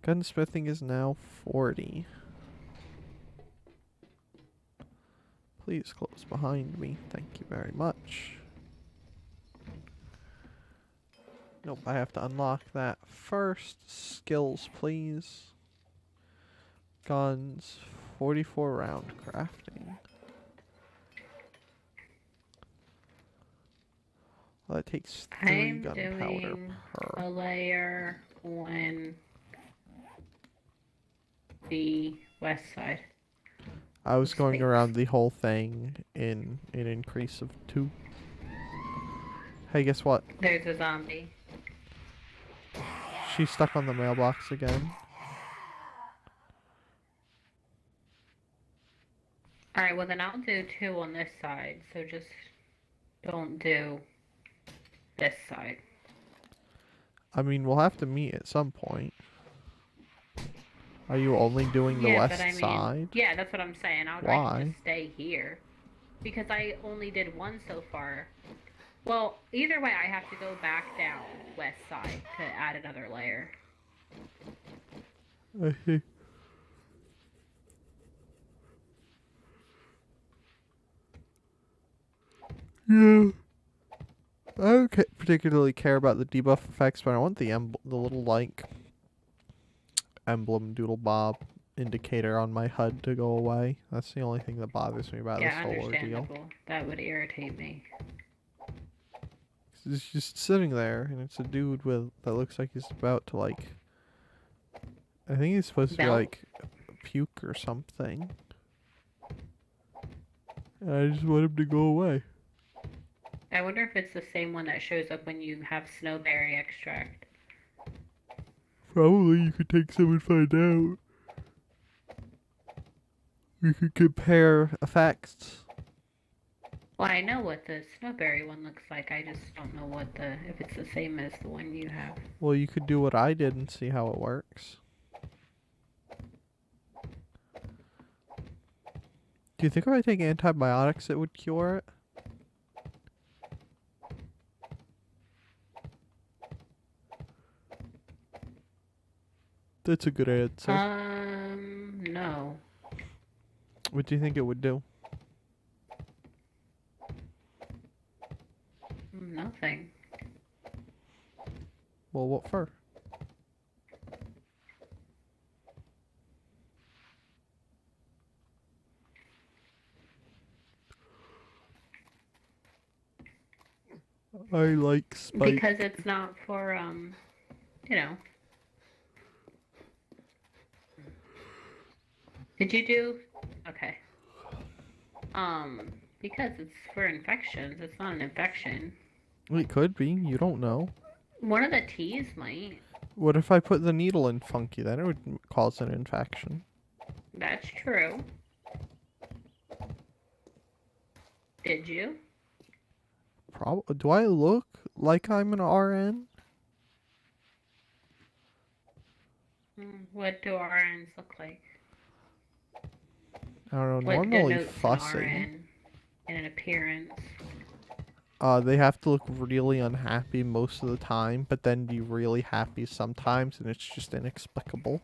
Gunsmithing is now 40. Please close behind me. Thank you very much. Nope, I have to unlock that first. Skills, please. Guns, 44 round crafting. Well, that takes 3 gunpowder per. A layer on the west side. I was going around the whole thing in an increase of 2. Hey, guess what? There's a zombie. She's stuck on the mailbox again. Alright, well then I'll do 2 on this side, so just don't do this side. I mean, we'll have to meet at some point. Are you only doing the Yeah, but west I mean, side? yeah, that's what I'm saying. I can Why? just stay here. Because I only did 1 so far. Well, either way, I have to go back down west side to add another layer. I see. Yeah. I don't particularly care about the debuff effects, but I want the little like emblem doodle bob indicator on my HUD to go away. That's the only thing that bothers me about this Yeah, whole ordeal. understandable. That would irritate me. It's just sitting there, and it's a dude that looks like he's about to like. I think he's supposed to be Belt? like puke or something. And I just want him to go away. I wonder if it's the same one that shows up when you have snowberry extract. Probably you could take some and find out. We could compare effects. Well, I know what the snowberry one looks like. I just don't know if it's the same as the one you have. Well, you could do what I did and see how it works. Do you think if I take antibiotics it would cure it? That's a good answer. No. What do you think it would do? Nothing. Well, what for? I like Spike. Because it's not for, you know. Did you do? Okay. Because it's for infections. It's not an infection. It could be. You don't know. One of the teas might. What if I put the needle in Funky? Then it would cause an infection. That's true. Did you? Do I look like I'm an RN? What do RNs look like? I don't know. What Normally denotes fussy. an RN in an appearance? They have to look really unhappy most of the time, but then be really happy sometimes, and it's just inexplicable.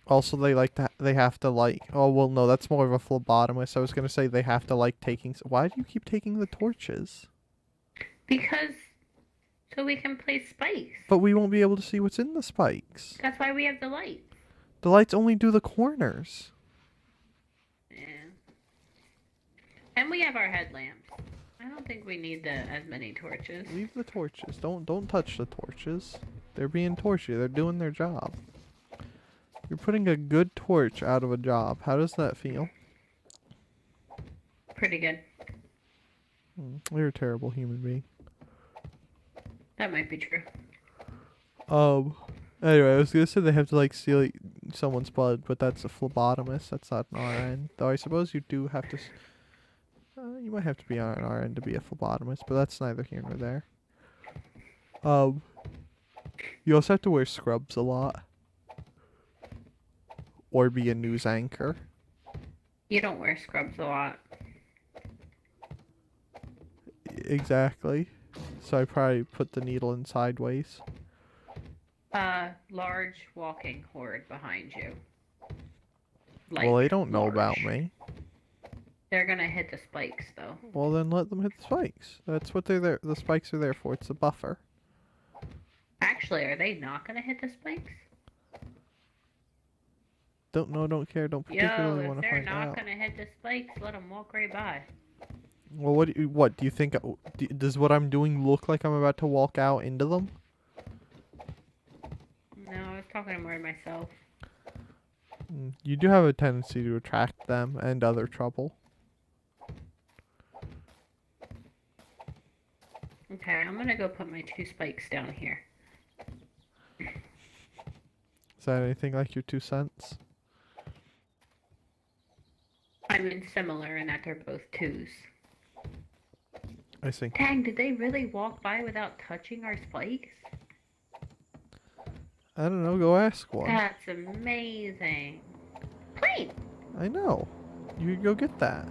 Also, they have to like. Oh well, no, that's more of a phlebotomist. I was gonna say they have to like taking. Why do you keep taking the torches? Because so we can place spikes. But we won't be able to see what's in the spikes. That's why we have the lights. The lights only do the corners. Yeah. And we have our headlamps. I don't think we need as many torches. Leave the torches. Don't touch the torches. They're being torchy. They're doing their job. You're putting a good torch out of a job. How does that feel? Pretty good. You're a terrible human being. That might be true. Anyway, I was gonna say they have to like steal someone's blood, but that's a phlebotomist. That's not an RN. Though I suppose you do have to. You might have to be on an RN to be a phlebotomist, but that's neither here nor there. You also have to wear scrubs a lot. Or be a news anchor. You don't wear scrubs a lot. Exactly. So I probably put the needle in sideways. Large walking horde behind you. Like, well, they don't know about me. They're gonna hit the spikes, though. Well, then let them hit the spikes. That's what they're there. The spikes are there for. It's a buffer. Actually, are they not gonna hit the spikes? Don't know, don't care, don't particularly want to find out. If they're not gonna hit the spikes, let them walk right by. Well, what do you think? Does what I'm doing look like I'm about to walk out into them? No, I was talking more to myself. You do have a tendency to attract them and other trouble. Okay, I'm gonna go put my 2 spikes down here. Is that anything like your 2 cents? mean, similar in that they're both twos. I see. Dang, did they really walk by without touching our spikes? I don't know. Go ask one. That's amazing. Plane! I know. You go get that.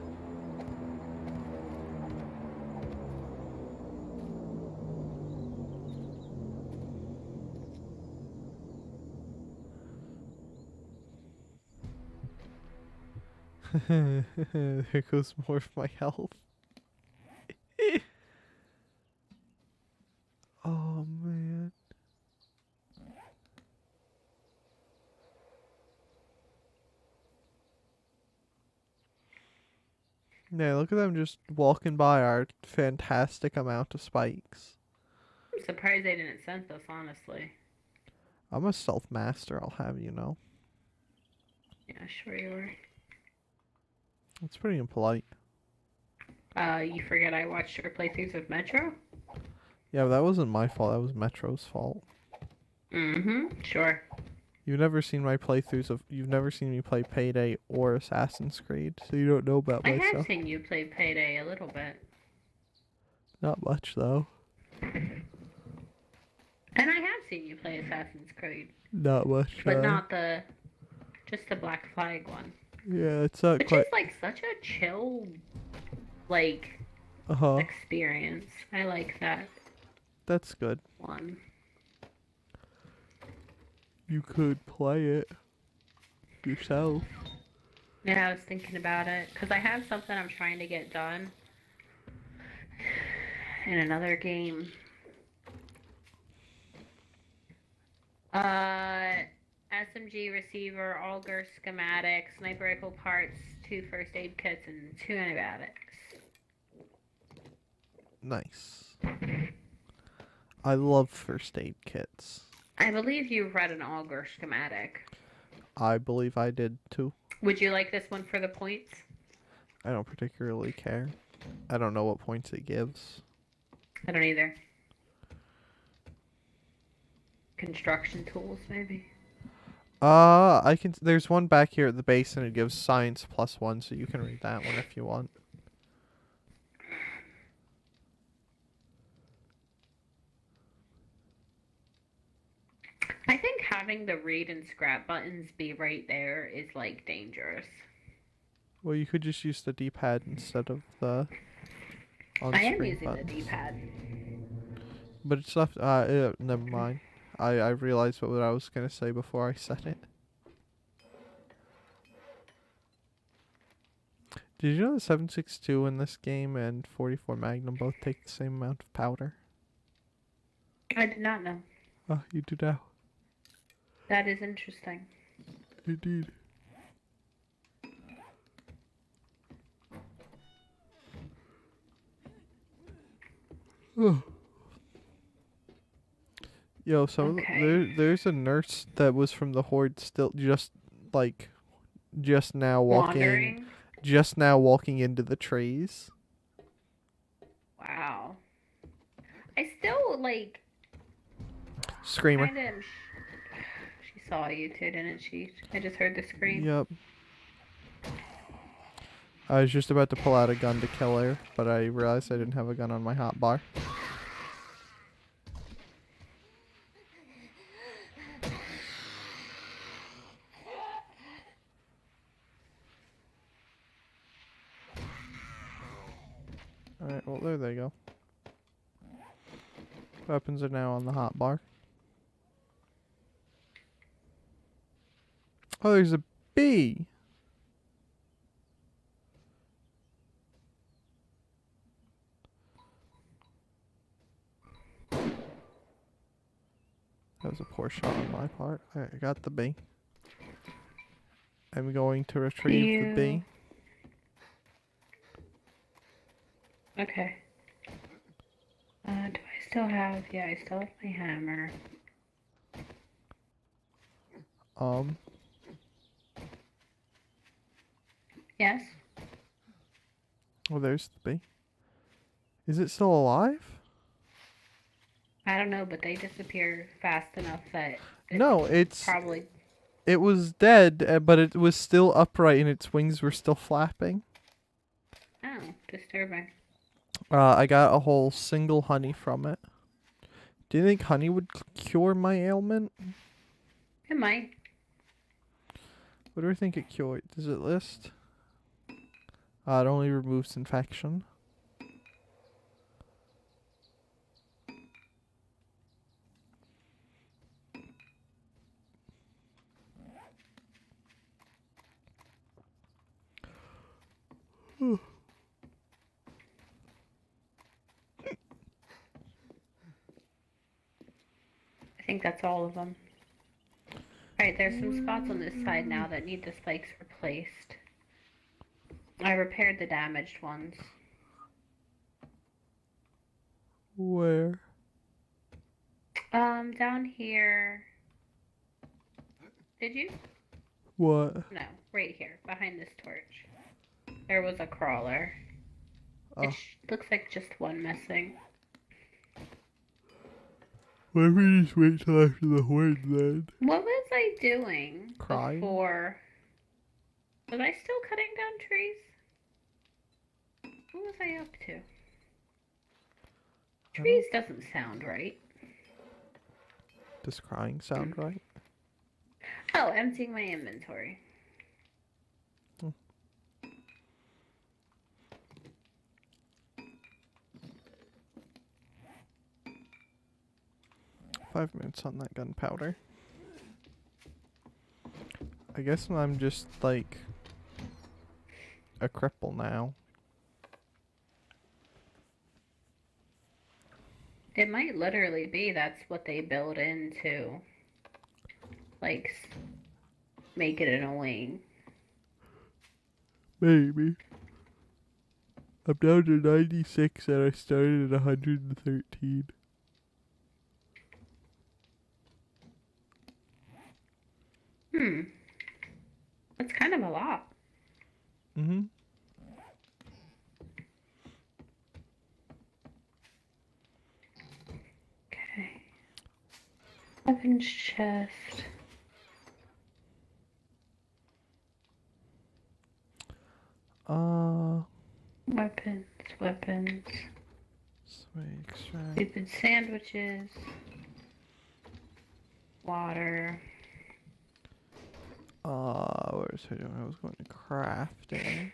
There goes more of my health. Oh man. Yeah, look at them just walking by our fantastic amount of spikes. I'm surprised they didn't sense us, honestly. I'm a stealth master, I'll have you know. Yeah, sure you were. It's pretty impolite. You forget I watched your playthroughs of Metro? Yeah, but that wasn't my fault. That was Metro's fault. Mm-hmm, sure. You've never seen my playthroughs of. You've never seen me play Payday or Assassin's Creed, so you don't know about I myself. have seen you play Payday a little bit. Not much though. And I have seen you play Assassin's Creed. Not much. But not just the Black Flag one. Yeah, it's not Which quite. is like such a chill, like, Uh-huh. experience. I like that That's good. one. You could play it yourself. Yeah, I was thinking about it. Because I have something I'm trying to get done in another game. SMG receiver, auger schematic, sniper rifle parts, 2 first aid kits, and 2 antibiotics. Nice. I love first aid kits. I believe you read an auger schematic. I believe I did too. Would you like this one for the points? I don't particularly care. I don't know what points it gives. I don't either. Construction tools, maybe. I can. There's one back here at the base, and it gives science +1, so you can read that one if you want. I think having the read and scrap buttons be right there is like dangerous. Well, you could just use the D-pad instead of the I am on-screen using buttons. the D-pad. But it's left. Never mind. I realized what I was gonna say before I said it. Did you know the 7.62 in this game and 44 Magnum both take the same amount of powder? I did not know. Oh, you do now. That is interesting. Indeed. Oh. Yo, so Okay. there's a nurse that was from the Horde still just now Wandering. walking into the trees. Wow. I still like Screamer. kind of. She saw you too, didn't she? I just heard the scream. Yep. I was just about to pull out a gun to kill her, but I realized I didn't have a gun on my hotbar. Alright, well there they go. Weapons are now on the hotbar. Oh, there's a bee! That was a poor shot on my part. Alright, I got the bee. I'm going to retrieve the bee. Okay. Do I still have? Yeah, I still have my hammer. Yes. Oh, there's the bee. Is it still alive? I don't know, but they disappear fast enough that No, it's probably. It was dead, but it was still upright and its wings were still flapping. Oh, disturbing. I got a whole single honey from it. Do you think honey would cure my ailment? It might. What do I think it cured? Does it list? It only removes infection. I think that's all of them. Alright, there's some spots on this side now that need the spikes replaced. I repaired the damaged ones. Where? Down here. Did you? What? No, right here, behind this torch. There was a crawler. Oh. It looks like just one missing. Why don't we just wait till after the horde then? What was I doing Crying? before? Was I still cutting down trees? What was I up to? Trees doesn't sound right. Does crying sound right? Oh, emptying my inventory. 5 minutes on that gunpowder. I guess I'm just like a cripple now. It might literally be that's what they build into, like, make it annoying. Maybe. I'm down to 96 and I started at 113. That's kind of a lot. Mm-hmm. Okay. Weapons chest. Weapons. Extract. Stupid sandwiches. Water. What was I doing? I was going to crafting.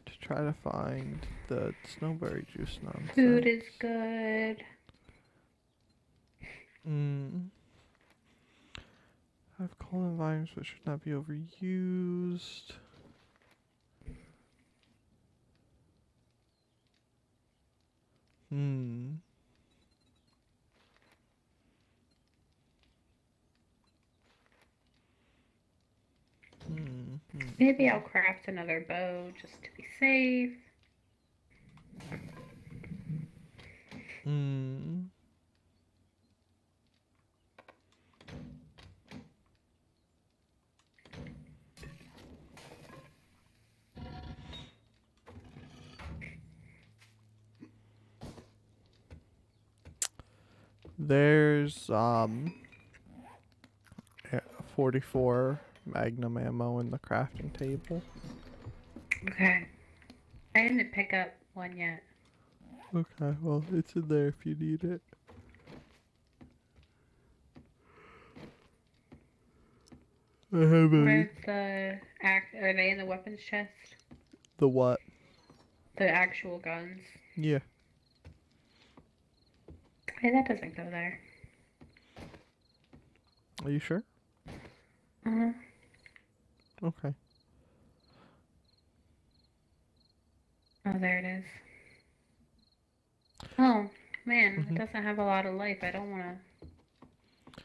To try to find the snowberry juice nonsense. Food is good. I have coal and vines but should not be overused. Maybe I'll craft another bow just to be safe. There's 44 magnum ammo in the crafting table. Okay. I didn't pick up one yet. Okay, well, it's in there if you need it. I have Where's are they in the weapons chest? The what? The actual guns. Yeah. Hey, that doesn't go there. Are you sure? Okay. Oh, there it is. Oh, man, it doesn't have a lot of life. I don't want to...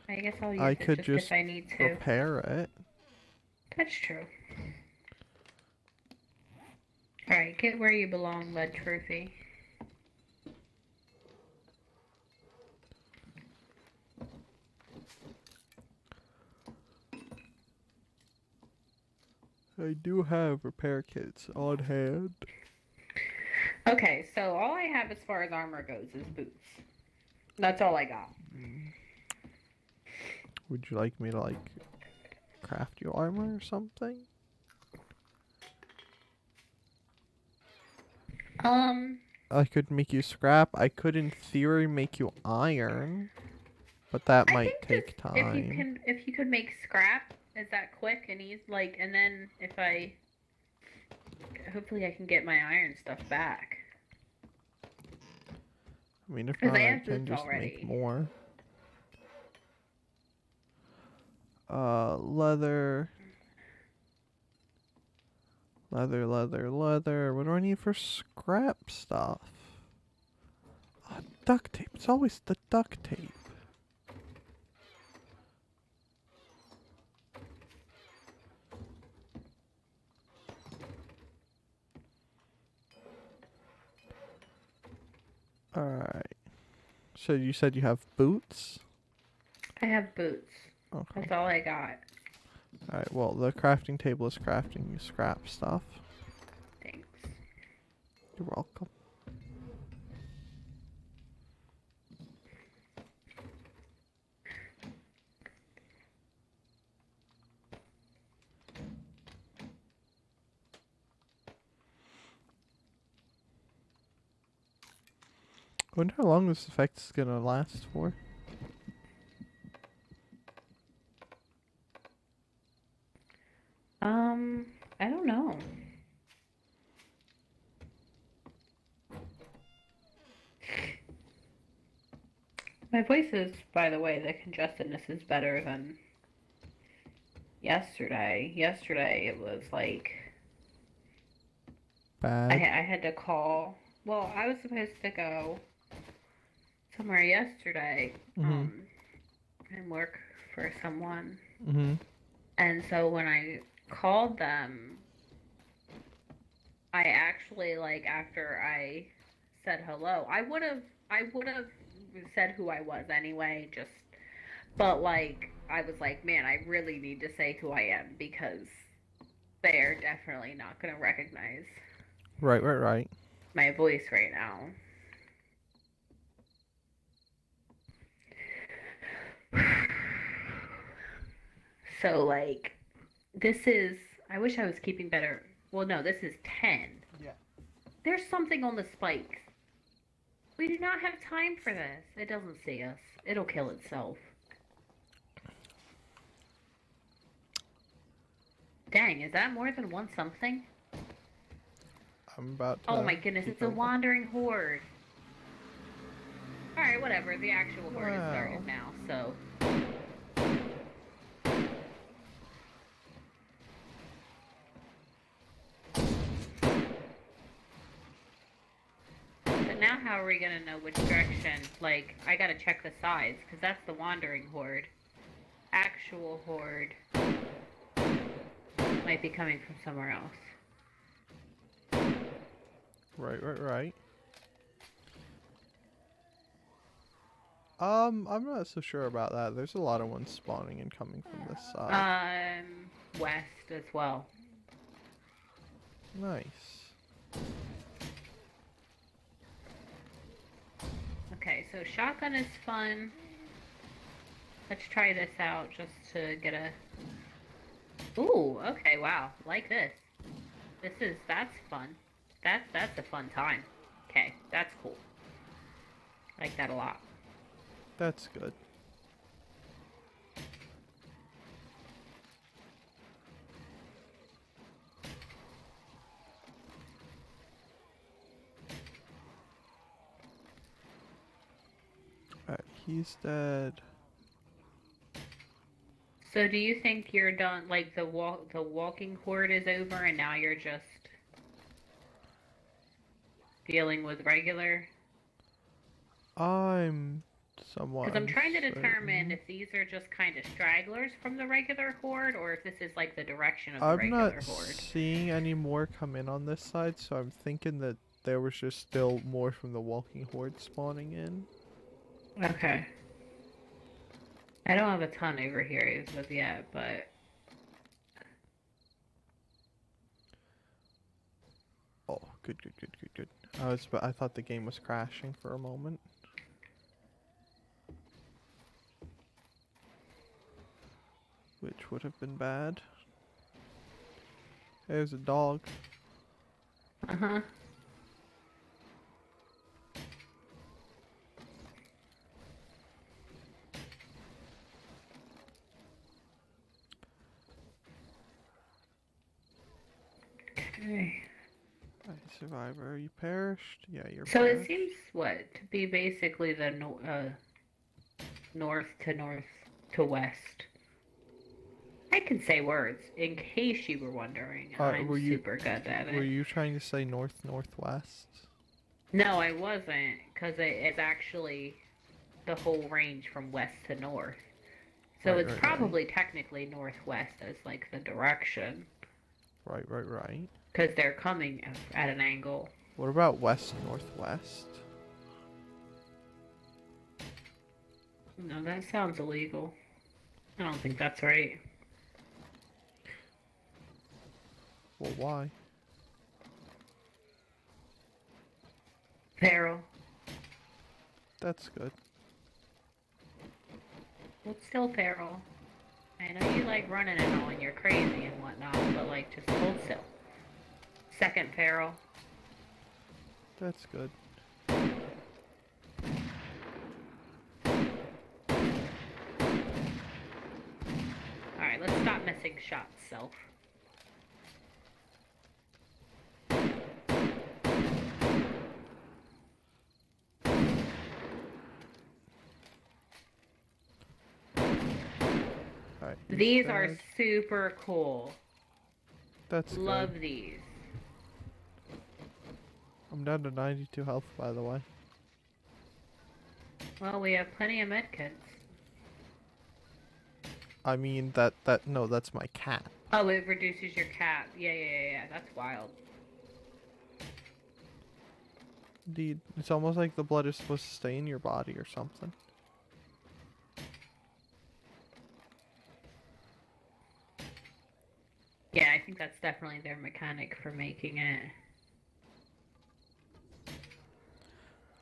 I guess I'll use it could just if I need to. Repair it. That's true. Alright, get where you belong, lead trophy. I do have repair kits on hand. Okay, so all I have as far as armor goes is boots. That's all I got. Would you like me to like craft you armor or something? I could make you scrap. I could in theory make you iron, but that I might think just take time. if you could make scrap, is that quick and easy? Like, and then if I, hopefully I can get my iron stuff back. I mean, if Because not, I I have can boots just already. make more. Leather. Leather. What do I need for scrap stuff? Duct tape. It's always the duct tape. Alright. So you said you have boots? I have boots. Okay. That's all I got. Alright, well, the crafting table is crafting you scrap stuff. Thanks. You're welcome. I wonder how long this effect is gonna last for. I don't know. My voice is, by the way, the congestedness is better than yesterday. Yesterday it was like Bad. I had to call. Well, I was supposed to go somewhere yesterday, and work for someone. And so when I called them, I actually, like, after I said hello, I would have said who I was anyway, just, but like I was like, man, I really need to say who I am because they're definitely not gonna recognize Right. my voice right now. So like, this is, I wish I was keeping better. Well, no, this is 10. Yeah. There's something on the spikes. We do not have time for this. It doesn't see us. It'll kill itself. Dang, is that more than one something? I'm about to. Oh my goodness, it's a wandering horde. Alright, whatever. The actual horde has started now, so. But now how are we gonna know which direction? Like, I gotta check the sides, because that's the wandering horde. Actual horde might be coming from somewhere else. Right. I'm not so sure about that. There's a lot of ones spawning and coming from this side. West as well. Nice. Okay, so shotgun is fun. Let's try this out just to get a... Ooh, okay, wow. Like this. That's fun. That's a fun time. Okay, that's cool. I like that a lot. That's good. Alright, he's dead. So do you think you're done, like the walking horde is over and now you're just dealing with regular? I'm somewhat Because I'm trying to determine uncertain. if these are just kind of stragglers from the regular horde or if this is like the direction of the I'm regular not horde. seeing any more come in on this side, so I'm thinking that there was just still more from the walking horde spawning in. Okay. I don't have a ton over here as of yet, but... Oh, good. I thought the game was crashing for a moment. which would have been bad. There's a dog. Uh-huh. Okay. Survivor, you perished? Yeah, you're So it perished. seems, what, to be basically the north to west. I can say words, in case you were wondering. I'm super good at Were it. you trying to say northwest? No, I wasn't, because it's actually the whole range from west to north. So Right, it's right, probably technically northwest as like the direction, Right. because they're coming at an angle. What about west northwest? No, that sounds illegal. I don't think that's right. Well, why? Feral. That's good. Well, it's still feral. I know you like running and all, and you're crazy and whatnot, but like just hold still. Second feral. That's good. Alright, let's stop missing shots, self. Alright. These are super cool. That's good. Love these. I'm down to 92 health, by the way. Well, we have plenty of medkits. I mean, no, that's my cat. Oh, it reduces your cap. Yeah. That's wild. Indeed. It's almost like the blood is supposed to stay in your body or something. Yeah, I think that's definitely their mechanic for making it.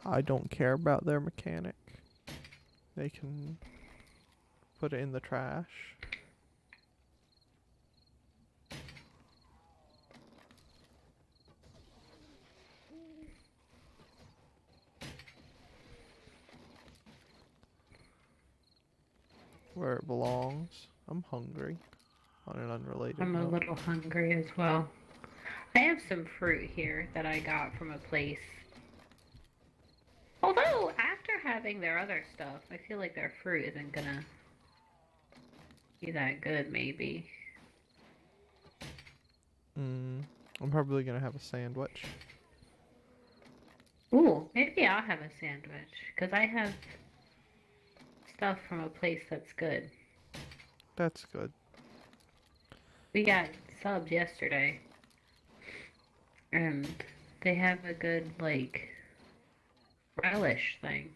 I don't care about their mechanic. They can put it in the trash. Where it belongs. I'm hungry. On an unrelated I'm a note. little hungry as well. I have some fruit here that I got from a place. Although, after having their other stuff, I feel like their fruit isn't gonna be that good, maybe. I'm probably gonna have a sandwich. Ooh, maybe I'll have a sandwich, because I have stuff from a place that's good. That's good. We got subs yesterday, and they have a good, like, relish thing.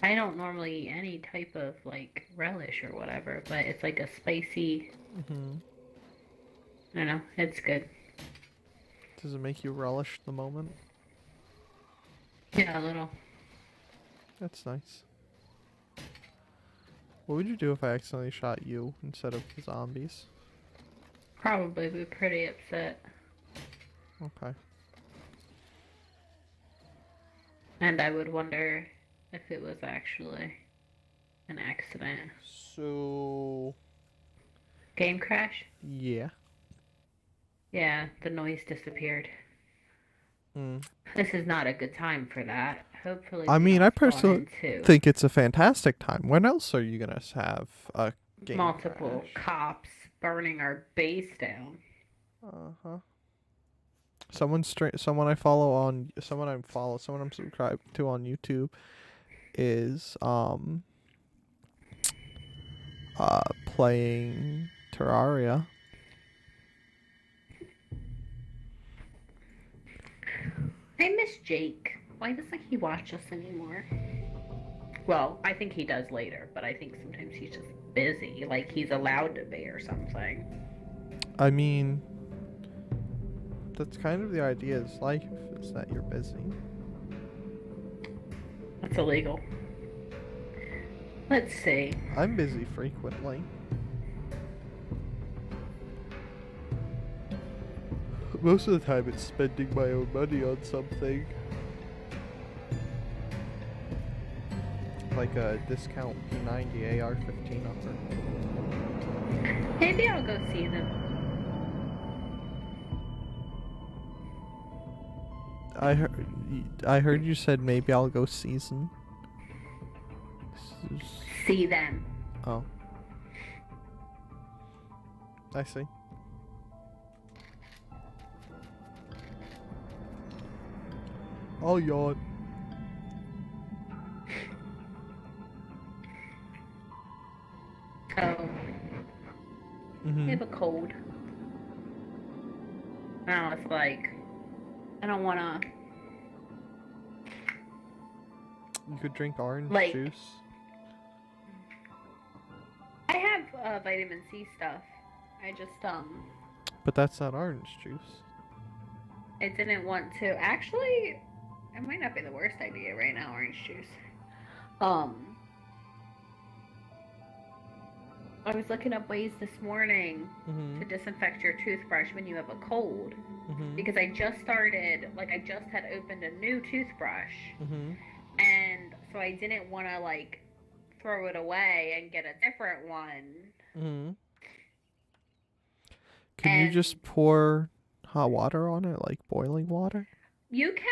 I don't normally eat any type of, like, relish or whatever, but it's like a spicy... I don't know, it's good. Does it make you relish the moment? Yeah, a little. That's nice. What would you do if I accidentally shot you instead of the zombies? Probably be pretty upset. Okay. And I would wonder if it was actually an accident. So... Game crash? Yeah. Yeah, the noise disappeared. This is not a good time for that. Hopefully, I mean, I personally think it's a fantastic time. When else are you gonna have a game multiple crash? cops burning our base down? Someone I'm subscribed to on YouTube is playing Terraria. I miss Jake. Why doesn't he watch us anymore? Well, I think he does later, but I think sometimes he's just busy. Like, he's allowed to be or something. I mean, that's kind of the idea of life, is that you're busy. That's illegal. Let's see. I'm busy frequently. Most of the time it's spending my own money on something. Like a discount P90 AR-15 offer. Maybe I'll go see them. I heard you said maybe I'll go season. See them. Oh. I see. I'll yawn. Oh. I have a cold. Now it's like, I don't wanna. You could drink orange juice. I have vitamin C stuff. I just But that's not orange juice. I didn't want to. Actually, it might not be the worst idea right now, orange juice. I was looking up ways this morning to disinfect your toothbrush when you have a cold. Because I just started, like, I just had opened a new toothbrush. And so I didn't want to, like, throw it away and get a different one. Can you just pour hot water on it, like boiling water? You can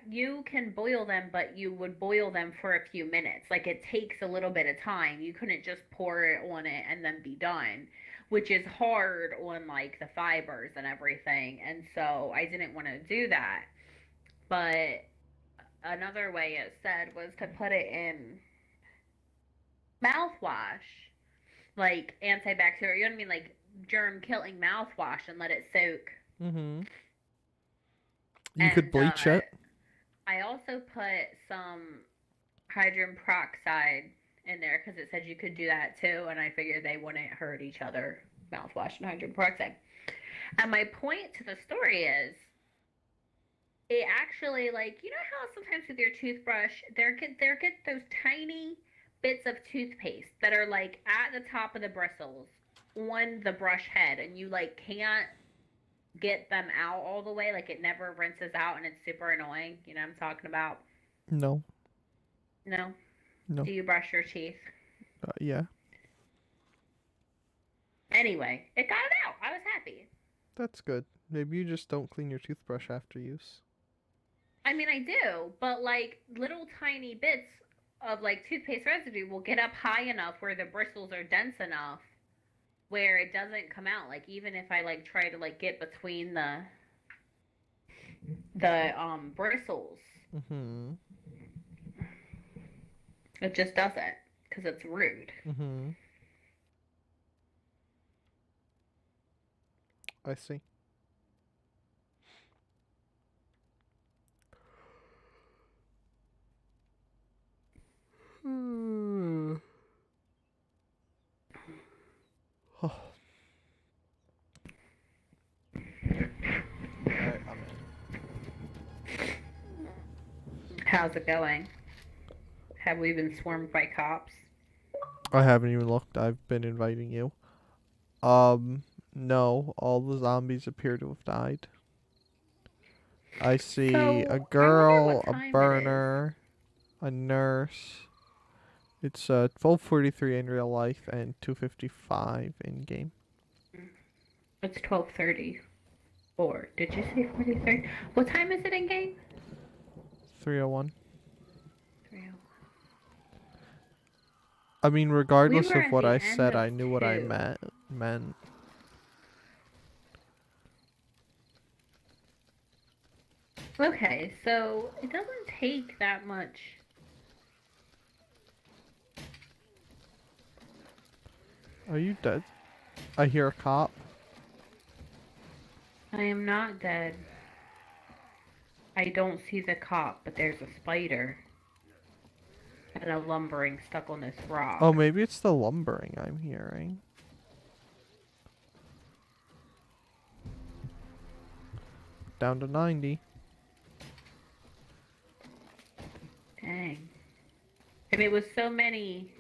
you can boil them, but you would boil them for a few minutes. Like, it takes a little bit of time. You couldn't just pour it on it and then be done, which is hard on, like, the fibers and everything. And so I didn't want to do that. But another way it said was to put it in mouthwash, like antibacterial, you know what I mean, like germ killing mouthwash, and let it soak. You could bleach it. I also put some hydrogen peroxide in there because it said you could do that too, and I figured they wouldn't hurt each other, mouthwash and hydrogen peroxide. And my point to the story is, it actually, like, you know how sometimes with your toothbrush, there get those tiny bits of toothpaste that are, like, at the top of the bristles on the brush head, and you, like, can't get them out all the way, like, it never rinses out, and it's super annoying. You know what I'm talking about? No. Do you brush your teeth? Yeah. Anyway, it got it out. I was happy. That's good. Maybe you just don't clean your toothbrush after use. I mean, I do, but, like, little tiny bits of, like, toothpaste residue will get up high enough where the bristles are dense enough where it doesn't come out. Like, even if I, like, try to, like, get between the bristles, it just doesn't, because it's rude. I see. Alright, I'm in. How's it going? Have we been swarmed by cops? I haven't even looked. I've been inviting you. No. All the zombies appear to have died. I see a girl, a burner, a nurse. It's 12:43 in real life and 2:55 in game. It's 12:30. Or did you say 43? What time is it in game? 3:01. 3:01. I mean, regardless of what I said, of I knew what I 2. meant. Okay, so it doesn't take that much. Are you dead? I hear a cop. I am not dead. I don't see the cop, but there's a spider. And a lumbering stuck on this rock. Oh, maybe it's the lumbering I'm hearing. Down to 90. Dang. And it was so many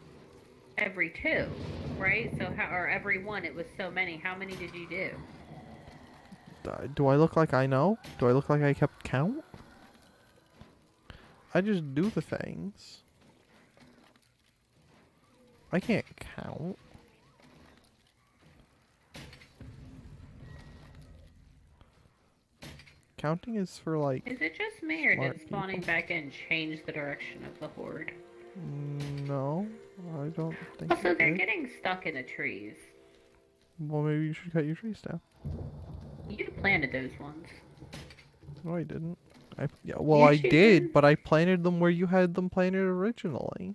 every 2, right? So or every 1, it was so many. How many did you do? Do I look like I know? Do I look like I kept count? I just do the things. I can't count. Counting is for like... Is it just me, or smart did spawning people. back in change the direction of the horde? No, I don't think Also, it they're did. getting stuck in the trees. Well, maybe you should cut your trees down. You planted those ones. No, I didn't. Yeah, well, I Yes, you did, did. but I planted them where you had them planted originally.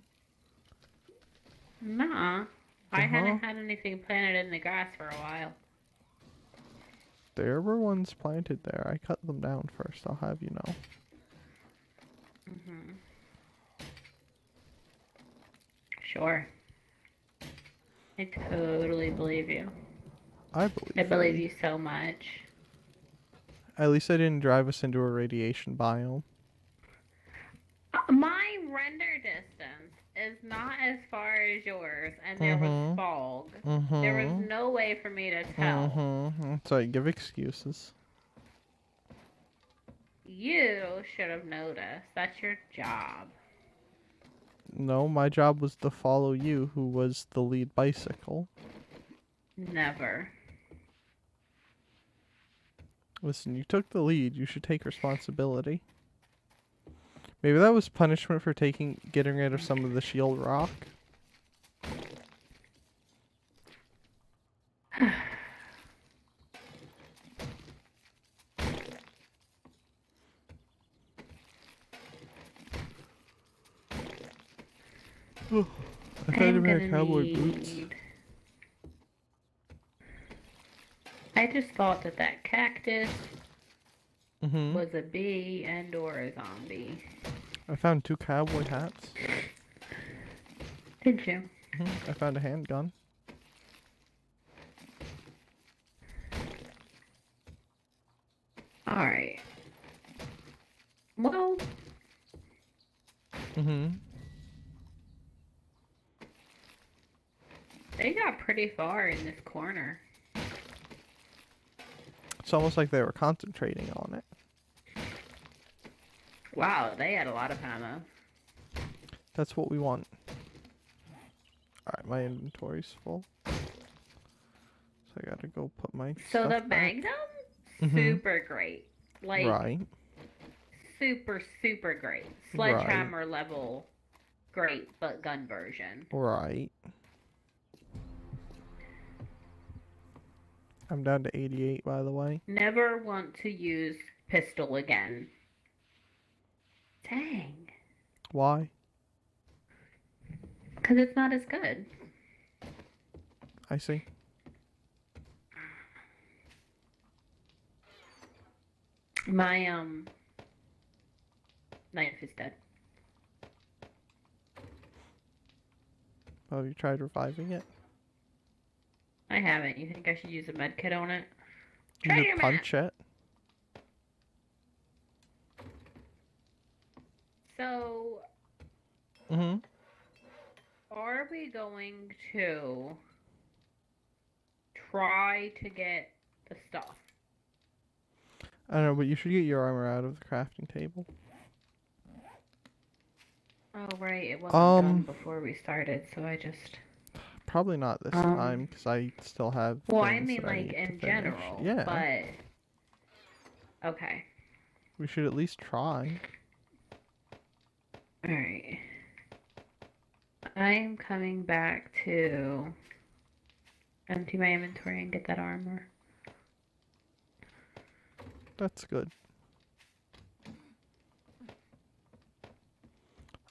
Nah. I Uh-huh. hadn't had anything planted in the grass for a while. There were ones planted there. I cut them down first, I'll have you know. Mm-hmm. Sure. I totally believe you. I believe I believe me. you so much. At least I didn't drive us into a radiation biome. My render distance is not as far as yours, and there was fog. There was no way for me to tell. So give excuses. You should have noticed. That's your job. No, my job was to follow you, who was the lead bicycle. Never. Listen, you took the lead. You should take responsibility. Maybe that was punishment for getting rid of some of the shield rock. I thought you had cowboy boots. I just thought that cactus Mm-hmm. was a bee and or a zombie. I found 2 cowboy hats. Did you? I found a handgun. Alright. Well, they got pretty far in this corner. It's almost like they were concentrating on it. Wow, they had a lot of ammo. That's what we want. Alright, my inventory's full. So I gotta go put my So stuff the back. Magnum, super great. Like, Right. super, super great. Sledgehammer level great, but gun version. Right. I'm down to 88, by the way. Never want to use pistol again. Dang. Why? Because it's not as good. I see. My, knife is dead. Have you tried reviving it? I haven't. You think I should use a med kit on it? You Try could your punch it. So, are we going to try to get the stuff? I don't know, but you should get your armor out of the crafting table. Oh, right. It wasn't done before we started, so I just... Probably not this time, because I still have Well, I things mean, that I like, need to in finish. general. Yeah. But... Okay. We should at least try. Alright. I'm coming back to empty my inventory and get that armor. That's good.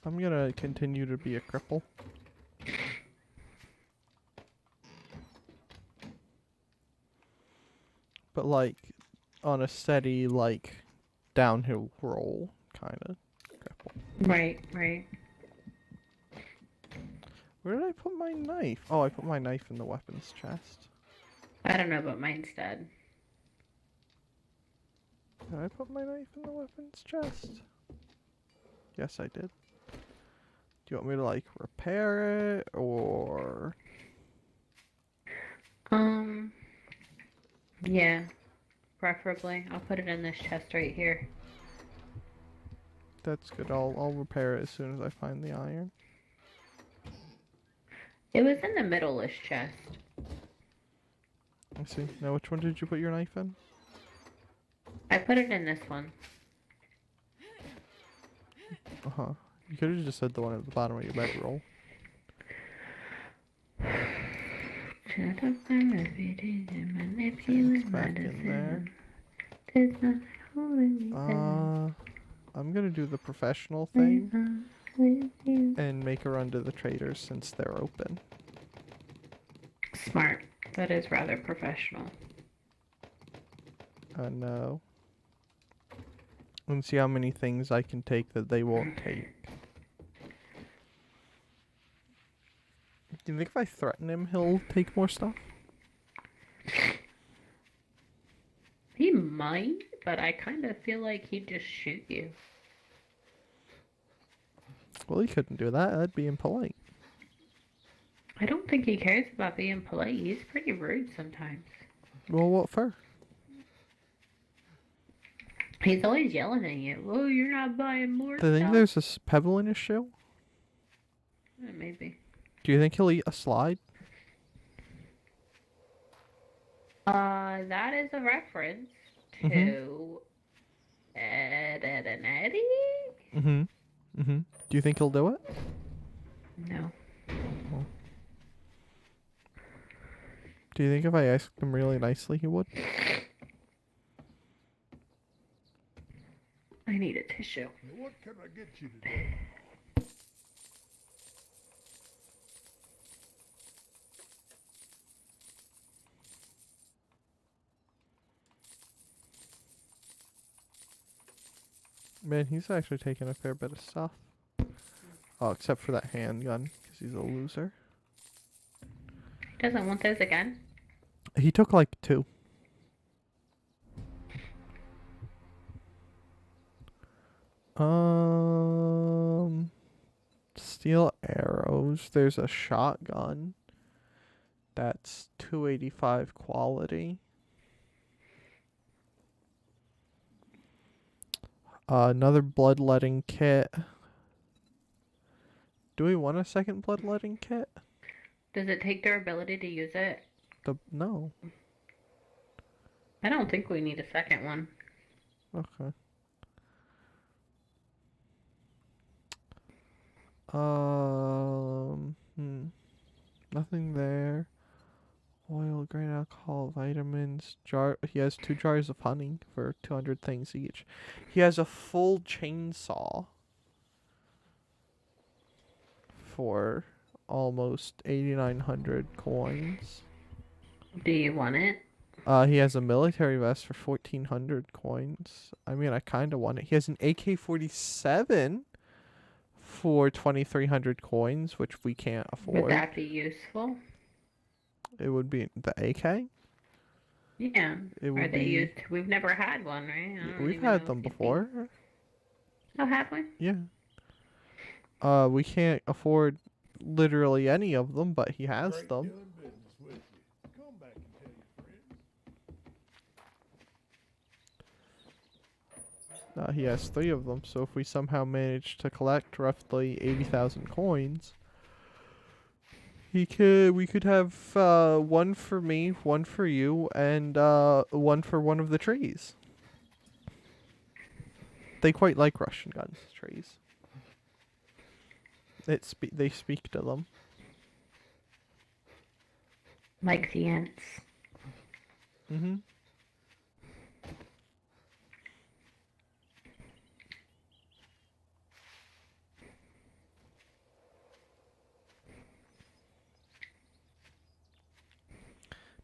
I'm gonna continue to be a cripple. But like, on a steady, like, downhill roll, kinda cripple. Right, right. Where did I put my knife? Oh, I put my knife in the weapons chest. I don't know, but mine's dead. Did I put my knife in the weapons chest? Yes, I did. Do you want me to, like, repair it, or... Yeah, preferably. I'll put it in this chest right here. That's good. I'll repair it as soon as I find the iron. It was in the middle-ish chest. I see. Now, which one did you put your knife in? I put it in this one. Uh-huh. You could have just said the one at the bottom of your bedroll. Shut up and repeat and manipulate my Back in there. There's nothing holding me back. I'm gonna do the professional When thing I'm with you. and make a run to the traders since they're open. Smart. That is rather professional. No. And see how many things I can take that they won't take. Do you think if I threaten him, he'll take more stuff? He might, but I kind of feel like he'd just shoot you. Well, he couldn't do that. That'd be impolite. I don't think he cares about being polite. He's pretty rude sometimes. Well, what for? He's always yelling at you. Oh, you're not buying more Do you think stuff. there's a pebble in his shoe? Maybe. Do you think he'll eat a slide? That is a reference to Ed, Ed, and Eddie? Mm-hmm. Mm-hmm. Do you think he'll do it? No. Do you think if I asked him really nicely, he would? I need a tissue. What can I get you today? Man, he's actually taking a fair bit of stuff. Oh, except for that handgun, because he's a loser. He doesn't want those again? He took like 2. Steel arrows. There's a shotgun. That's 285 quality. Another bloodletting kit. Do we want a second bloodletting kit? Does it take durability to use it? No. I don't think we need a second one. Okay. Nothing there. Oil, grain, alcohol, vitamins, jar. He has 2 jars of honey for 200 things each. He has a full chainsaw for almost 8,900 coins. Do you want it? He has a military vest for 1,400 coins. I mean, I kind of want it. He has an AK-47 for 2,300 coins, which we can't afford. Would that be useful? It would be the AK? Yeah. It Are would they be. used? We've never had one, right? I don't We've even had know them if you'd be- before. Oh, have we? Yeah. We can't afford literally any of them, but he has Great them. doing business with you. Come back and tell your friends. He has 3 of them, so if we somehow manage to collect roughly 80,000 coins, we could have one for me, one for you, and one for one of the trees. They quite like Russian guns, trees. They speak to them. Like the ants. Mm-hmm.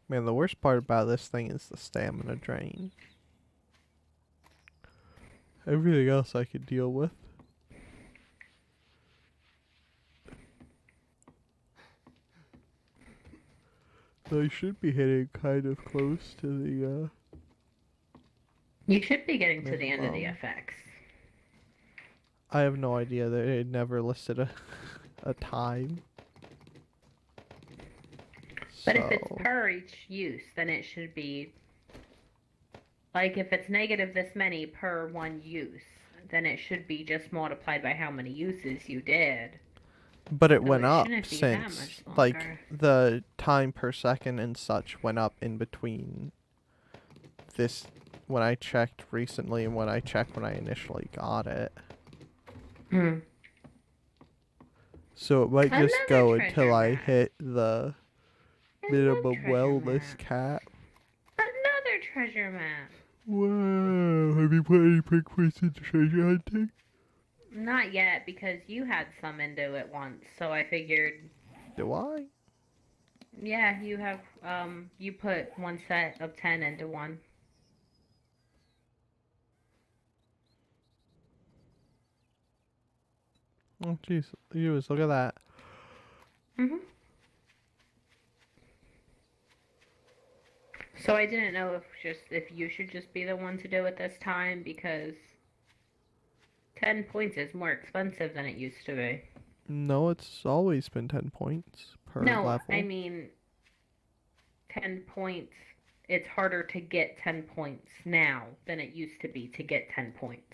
Man, the worst part about this thing is the stamina drain. Everything else I could deal with. I should be hitting kind of close to the, You should be getting to Maybe the end of the wrong. effects. I have no idea that it never listed a time. But if it's So, per each use, then it should be Like, if it's negative this many per one use, then it should be just multiplied by how many uses you did. But it So went it up shouldn't be that since, much like, longer. the time per second and such went up in between this when I checked recently and when I checked when I initially got it. Hmm. So it might just Another go treasure until I map. hit the There's one minimum treasure wellness map. cap. Another treasure map. Wow, have you put any pinpoints into treasure hunting? Not yet, because you had some into it once, so I figured, Do I? yeah, you have, you put one set of 10 into one. Oh, jeez. Look at that. Hmm. So I didn't know if you should just be the one to do it this time, because 10 points is more expensive than it used to be. No, it's always been 10 points per No, I level. mean 10 points. It's harder to get 10 points now than it used to be to get 10 points.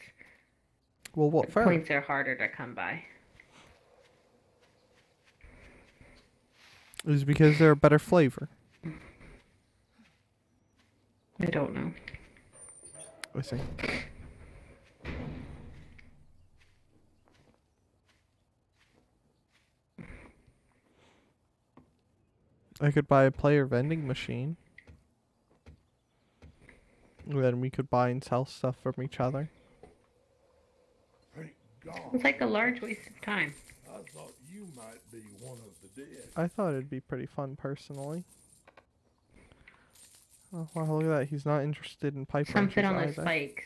Well, what The for? points are harder to come by. Is it because they're a better flavor? I don't know. I see. I could buy a player vending machine. Then we could buy and sell stuff from each other. Thank God. It's like a large waste of time. I thought you might be one of the dead. I thought it'd be pretty fun personally. Oh wow, look at that. He's not interested in pipe Something wrenches on the either. spikes.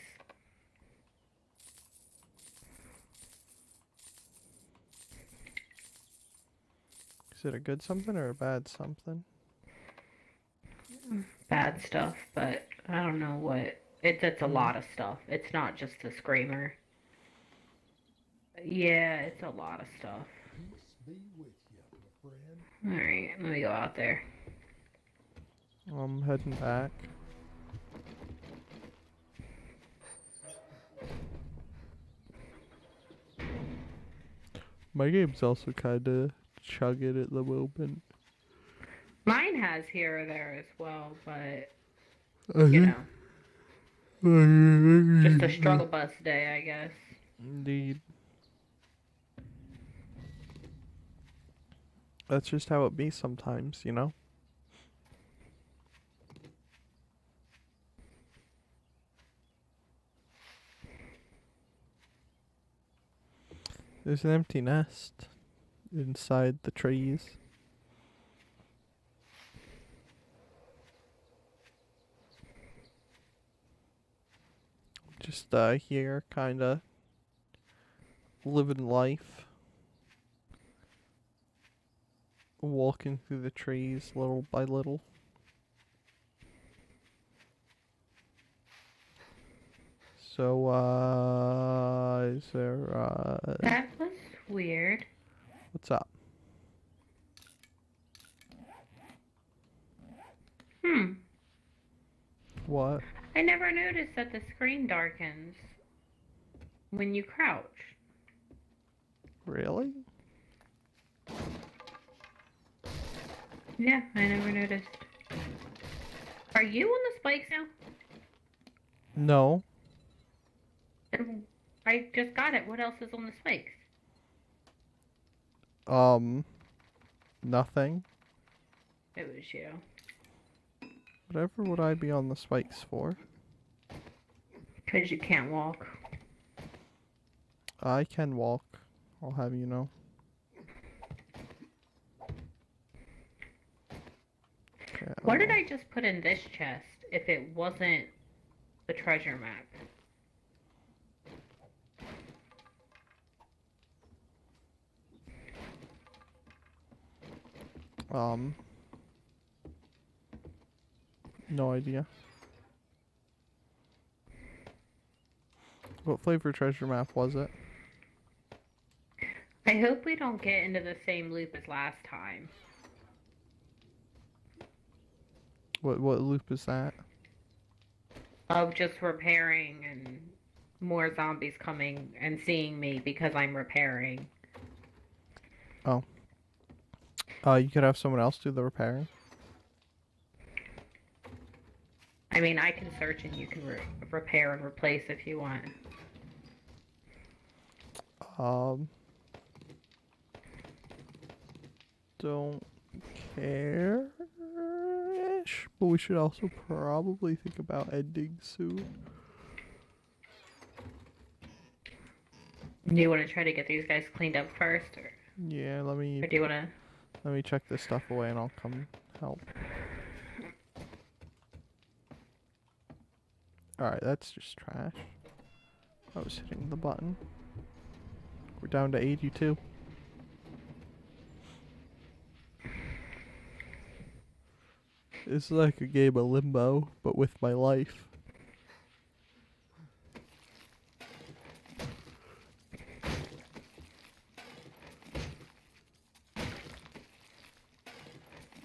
Is it a good something or a bad something? Bad stuff, but I don't know what. It's a lot of stuff. It's not just a screamer. Yeah, it's a lot of stuff. Peace be with you, my friend. Alright, let me go out there. I'm heading back. My game's also kinda chugging at the moment. Mine has here or there as well, but, Uh-huh. you know, just Just a struggle bus day, I guess. Indeed. That's just how it be sometimes, you know? There's an empty nest inside the trees. Just here, kinda living life. Walking through the trees little by little. So, is there, That was weird. what's up? Hmm. What? I never noticed that the screen darkens when you crouch. Really? Yeah, I never noticed. Are you on the spikes now? No. I just got it. What else is on the spikes? Nothing. It was you. Whatever would I be on the spikes for? Because you can't walk. I can walk. I'll have you know. Yeah, What did I just put in this chest if it wasn't the treasure map? No idea. What flavor treasure map was it? I hope we don't get into the same loop as last time. What loop is that? of just repairing and more zombies coming and seeing me because I'm repairing. Oh. You could have someone else do the repairing. I mean, I can search and you can repair and replace if you want. Don't care. But we should also probably think about ending soon. Do you want to try to get these guys cleaned up first, or Yeah, let do me you want to? check this stuff away and I'll come help. Alright, that's just trash. I was hitting the button. We're down to 82. This is like a game of Limbo, but with my life.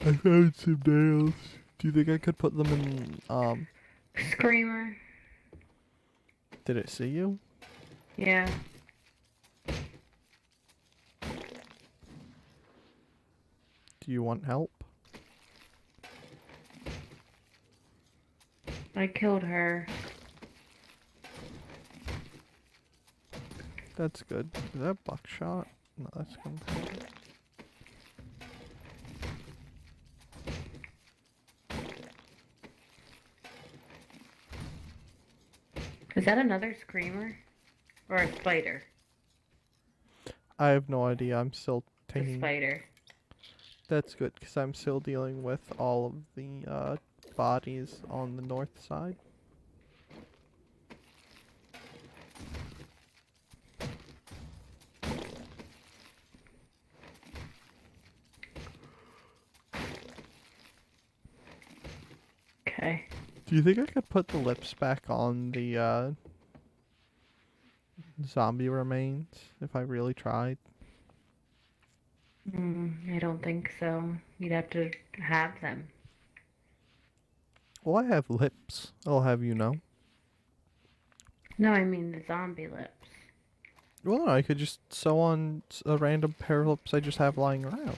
I found some nails. Do you think I could put them in, Screamer. did it see you? Yeah. Do you want help? I killed her. That's good. Is that buckshot? No, that's gunpowder. Is that another screamer? Or a spider? I have no idea. I'm still The taking. spider. That's good because I'm still dealing with all of the bodies on the north side. Okay. Do you think I could put the lips back on the zombie remains if I really tried? I don't think so. You'd have to have them. Well, I have lips. I'll have you know. No, I mean the zombie lips. Well, no, I could just sew on a random pair of lips I just have lying around.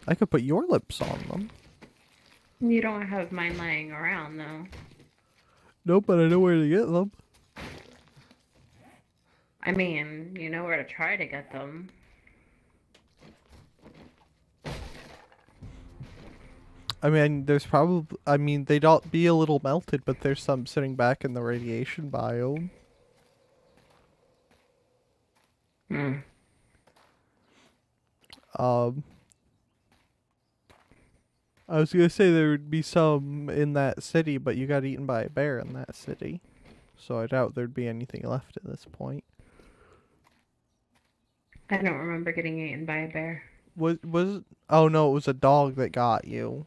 I could put your lips on them. You don't have mine laying around, though. No, but I know where to get them. I mean, you know where to try to get them. I mean, there's probably. I mean, they'd all be a little melted, but there's some sitting back in the radiation biome. Hmm. I was gonna say there would be some in that city, but you got eaten by a bear in that city. So I doubt there'd be anything left at this point. I don't remember getting eaten by a bear. Oh no, it was a dog that got you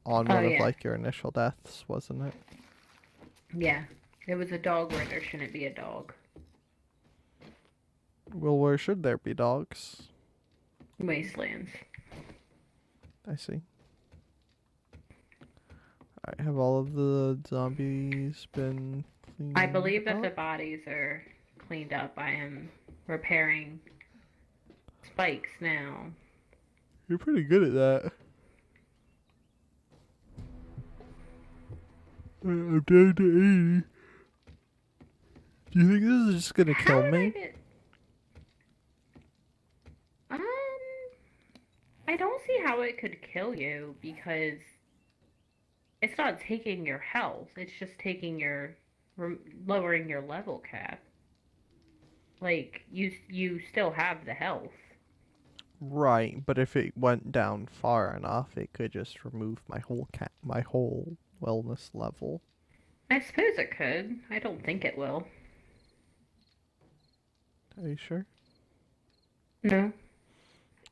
on Oh, one of yeah. like your initial deaths, wasn't it? Yeah. It was a dog where there shouldn't be a dog. Well, where should there be dogs? Wastelands. I see. Alright, have all of the zombies been cleaned I believe that the up? bodies are cleaned up. I am repairing spikes now. You're pretty good at that. I'm down to 80. Do you think this is just gonna How kill did me? I get... I don't see how it could kill you because it's not taking your health. It's just taking your lowering your level cap. Like you still have the health. Right, but if it went down far enough, it could just remove my whole wellness level. I suppose it could. I don't think it will. Are you sure? No.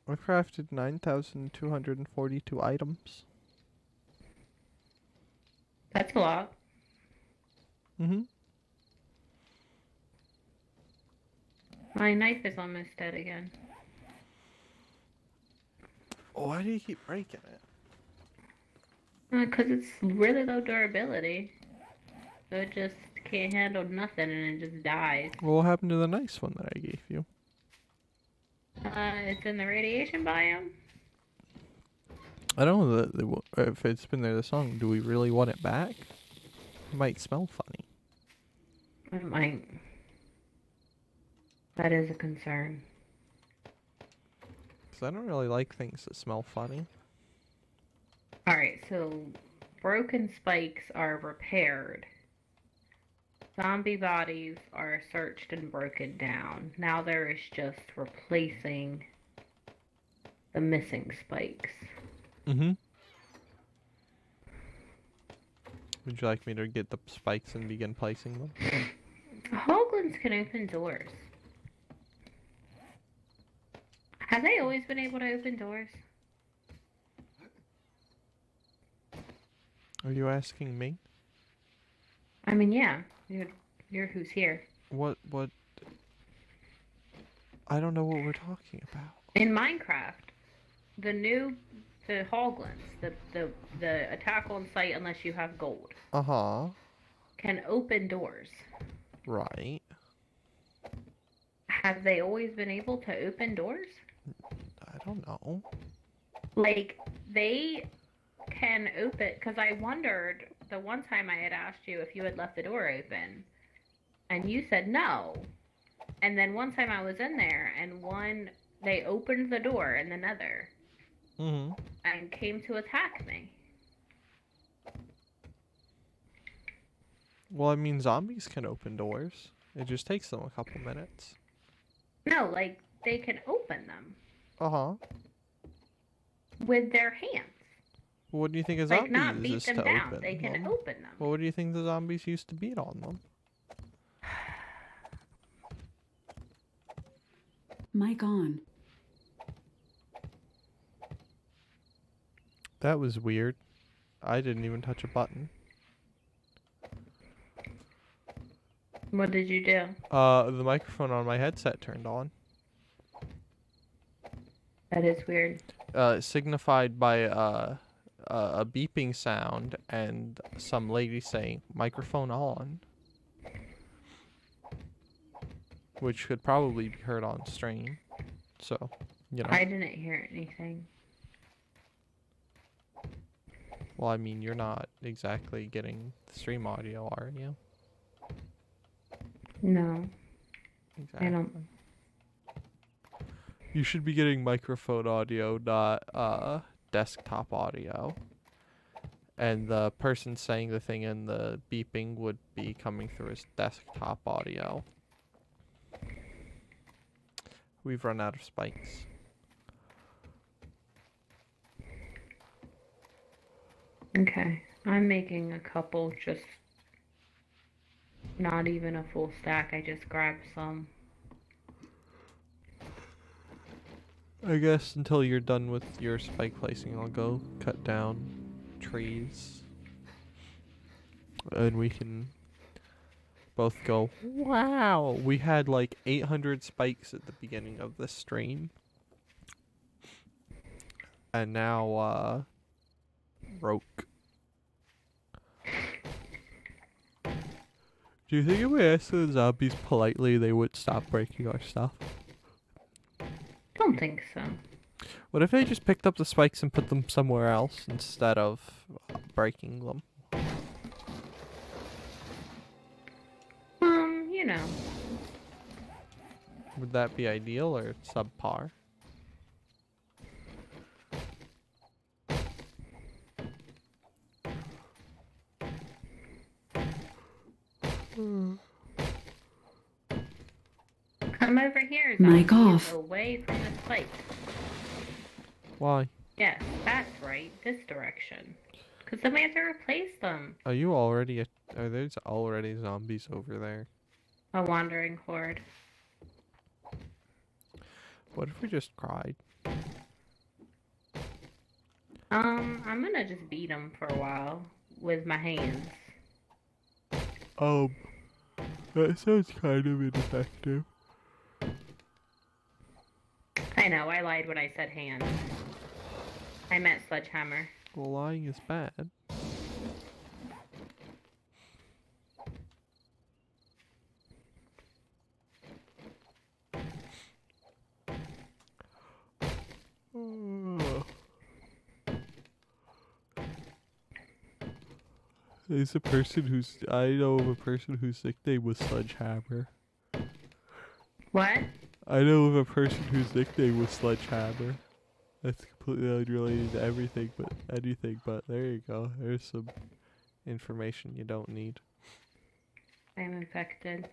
I've crafted 9,242 items. That's a lot. Mm-hmm. My knife is almost dead again. Why do you keep breaking it? Because it's really low durability. So it just can't handle nothing and it just dies. Well, what happened to the nice one that I gave you? It's in the radiation biome. I don't know if it's been there this long. Do we really want it back? It might smell funny. It might. That is a concern. Because I don't really like things that smell funny. Alright, so broken spikes are repaired. Zombie bodies are searched and broken down. Now there is just replacing the missing spikes. Mm-hmm. Would you like me to get the spikes and begin placing them? Hoglins can open doors. Have they always been able to open doors? Are you asking me? I mean, yeah. You're who's here. What? I don't know what we're talking about. In Minecraft, the Hoglins, the attack on sight unless you have gold, Uh-huh. can open doors. Right. Have they always been able to open doors? I don't know. Like, they can open, because I wondered the one time I had asked you if you had left the door open, and you said no. And then one time I was in there, and they opened the door in the nether, Mm-hmm. and came to attack me. Well, I mean, zombies can open doors. It just takes them a couple minutes. No, like, they can open them Uh-huh. with their hands. Well, what do you think a Like, zombie not beat uses them to down. open They can them? open them. Well, what do you think the zombies used to beat on them? Mic on. That was weird. I didn't even touch a button. What did you do? The microphone on my headset turned on. That is weird. Signified by a beeping sound and some lady saying microphone on, which could probably be heard on stream. So, you know. I didn't hear anything. Well, I mean, you're not exactly getting the stream audio, are you? No. Exactly. I don't. You should be getting microphone audio, not desktop audio. And the person saying the thing in the beeping would be coming through his desktop audio. We've run out of spikes. Okay. I'm making a couple, just not even a full stack. I just grabbed some. I guess until you're done with your spike placing, I'll go cut down trees. And we can both go, wow! We had like 800 spikes at the beginning of this stream. And now, broke. Do you think if we asked the zombies politely, they would stop breaking our stuff? Don't think so. What if they just picked up the spikes and put them somewhere else instead of breaking them? You know. Would that be ideal or subpar? Come over here, Mic zombies, off. away from the spike. Why? Yes, that's right. This direction. Because then we have to replace them. Are you already? Are there already zombies over there? A wandering horde. What if we just cried? I'm gonna just beat them for a while with my hands. That sounds kind of ineffective. I know, I lied when I said hand. I meant sledgehammer. Well, lying is bad. There's a person who's I know of a person whose nickname was Sledgehammer. What? I know of a person whose nickname was Sledgehammer. That's completely unrelated to everything but anything, but there you go. There's some information you don't need. I'm infected.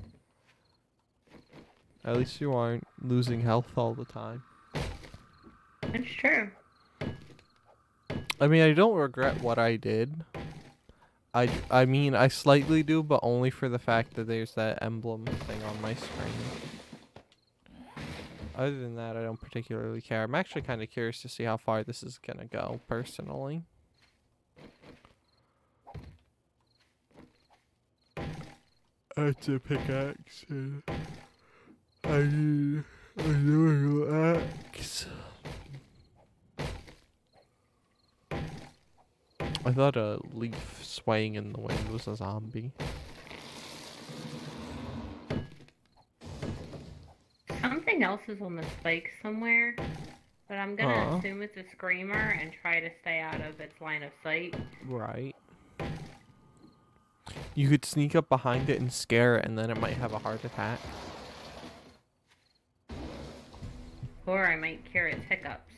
At least you aren't losing health all the time. It's true. I mean, I don't regret what I did. I mean, I slightly do, but only for the fact that there's that emblem thing on my screen. Other than that, I don't particularly care. I'm actually kind of curious to see how far this is gonna go, personally. That's a pickaxe. I need a new axe. I thought a leaf swaying in the wind was a zombie. Something else is on the spike somewhere, but I'm gonna assume it's a screamer and try to stay out of its line of sight. Right. You could sneak up behind it and scare it, and then it might have a heart attack. Or I might cure its hiccups.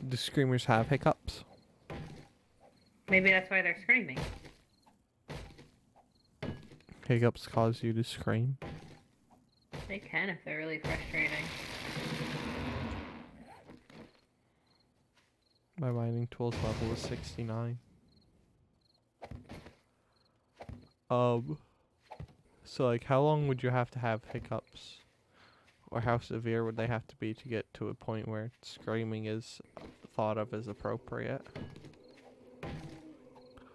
Do screamers have hiccups? Maybe that's why they're screaming. Hiccups cause you to scream? They can if they're really frustrating. My mining tools level is 69. So like how long would you have to have hiccups? Or how severe would they have to be to get to a point where screaming is thought of as appropriate?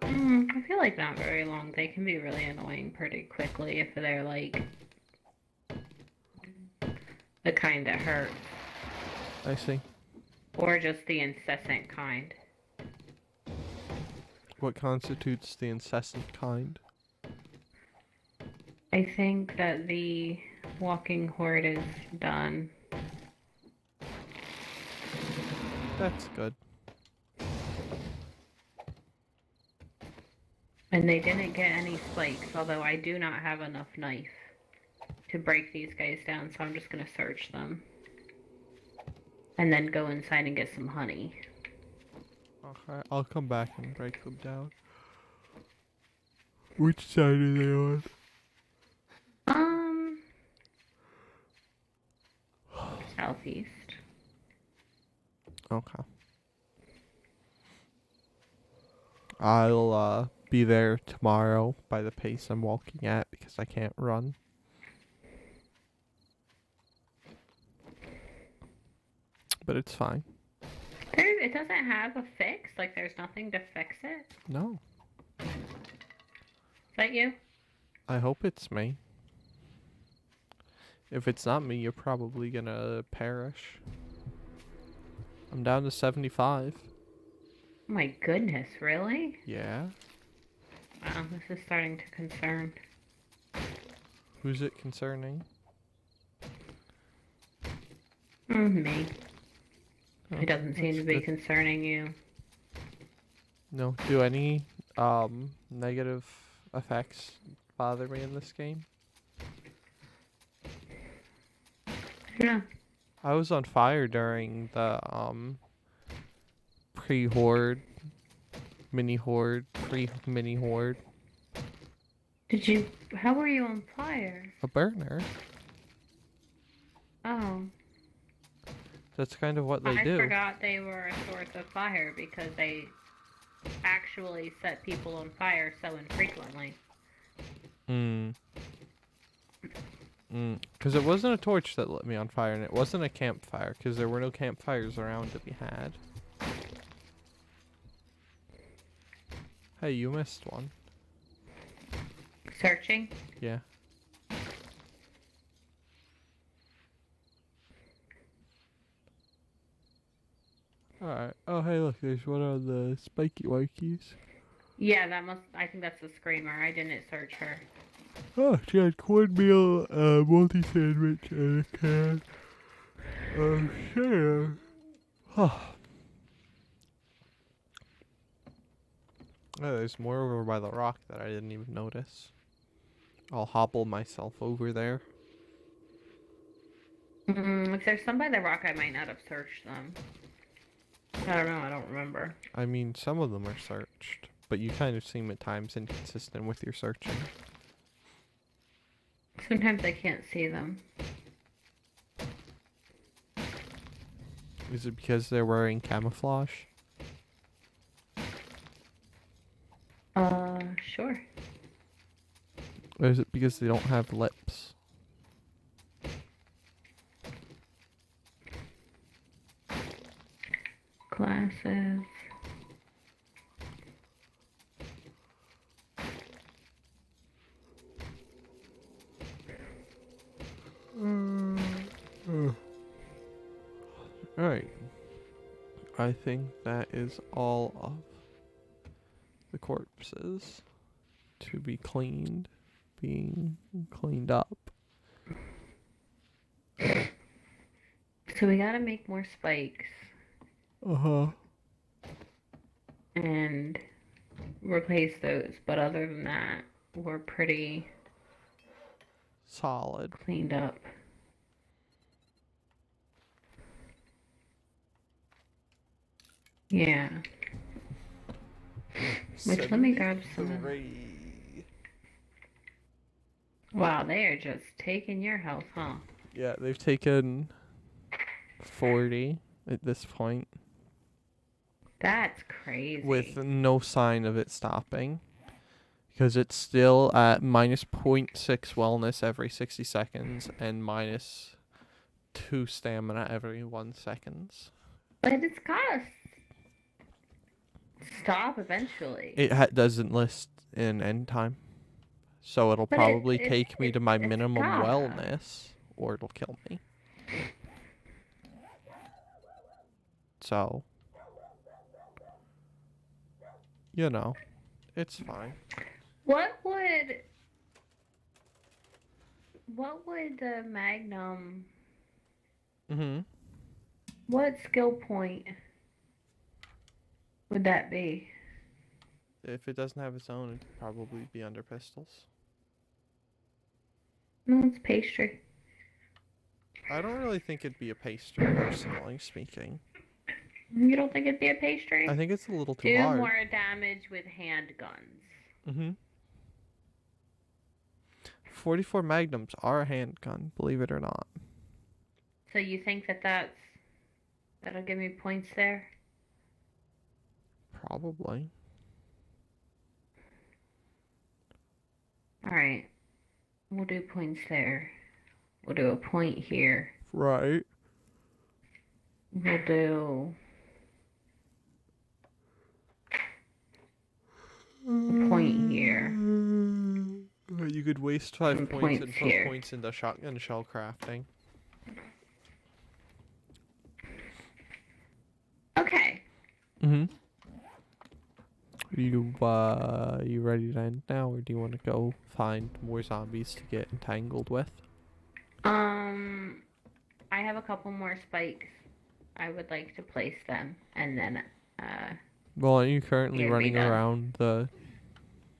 I feel like not very long. They can be really annoying pretty quickly if they're like the kind that hurt. I see. Or just the incessant kind. What constitutes the incessant kind? I think that the walking horde is done. That's good. And they didn't get any spikes, although I do not have enough knife to break these guys down, so I'm just gonna search them. And then go inside and get some honey. Okay, I'll come back and break them down. Which side are they on? Southeast. Okay. I'll be there tomorrow by the pace I'm walking at because I can't run. But it's fine. It doesn't have a fix? Like there's nothing to fix it? No. Is that you? I hope it's me. If it's not me, you're probably gonna perish. I'm down to 75. Oh my goodness, really? Yeah. Wow, this is starting to concern. Who's it concerning? Me. Oh, It doesn't seem to be good. concerning you. No. Do any negative effects bother me in this game? Yeah. I was on fire during the pre-horde, mini-horde, pre-mini-horde. How were you on fire? A burner. Oh. That's kind of what they I do. forgot they were a source of fire because they actually set people on fire so infrequently. Because it wasn't a torch that lit me on fire, and it wasn't a campfire, because there were no campfires around to be had. Hey, you missed one. Searching? Yeah. Alright. Oh, hey, look, there's one on the spiky wikies. Yeah, I think that's the screamer. I didn't search her. Oh, she had cornmeal, multi-sandwich, and a can of share. Oh. Oh, there's more over by the rock that I didn't even notice. I'll hobble myself over there. If there's some by the rock, I might not have searched them. I don't know. I don't remember. I mean, some of them are searched, but you kind of seem at times inconsistent with your searching. Sometimes I can't see them. Is it because they're wearing camouflage? Sure. Or is it because they don't have lips? Glasses. Alright. I think that is all of the corpses to be being cleaned up. So we gotta make more spikes Uh-huh. and replace those. But other than that, we're pretty Solid. cleaned up. Yeah. Which, let me grab some. 73. Wow, they are just taking your health, huh? Yeah, they've taken 40 at this point, That's crazy. with no sign of it stopping. Because it's still at minus 0.6 wellness every 60 seconds and minus 2 stamina every 1 seconds. But it's gotta stop eventually. It doesn't list in end time. So it'll But probably take me to my it's minimum gotta. wellness, or it'll kill me. So, you know, it's fine. What would the Magnum, Mm-hmm. what skill point would that be? If it doesn't have its own, it'd probably be under pistols. No, it's pastry. I don't really think it'd be a pastry, personally speaking. You don't think it'd be a pastry? I think it's a little too Do hard. more damage with handguns. Mm-hmm. 44 Magnums are a handgun, believe it or not. So you think that'll give me points there? Probably. Alright. We'll do points there. We'll do a point here. Right. We'll do a point here. You could waste 5 Some points points and put here. points into shotgun shell crafting. Okay. Mm-hmm. You ready to end now, or do you want to go find more zombies to get entangled with? I have a couple more spikes. I would like to place them, and then, Well, are you currently Yeah, running we done. around the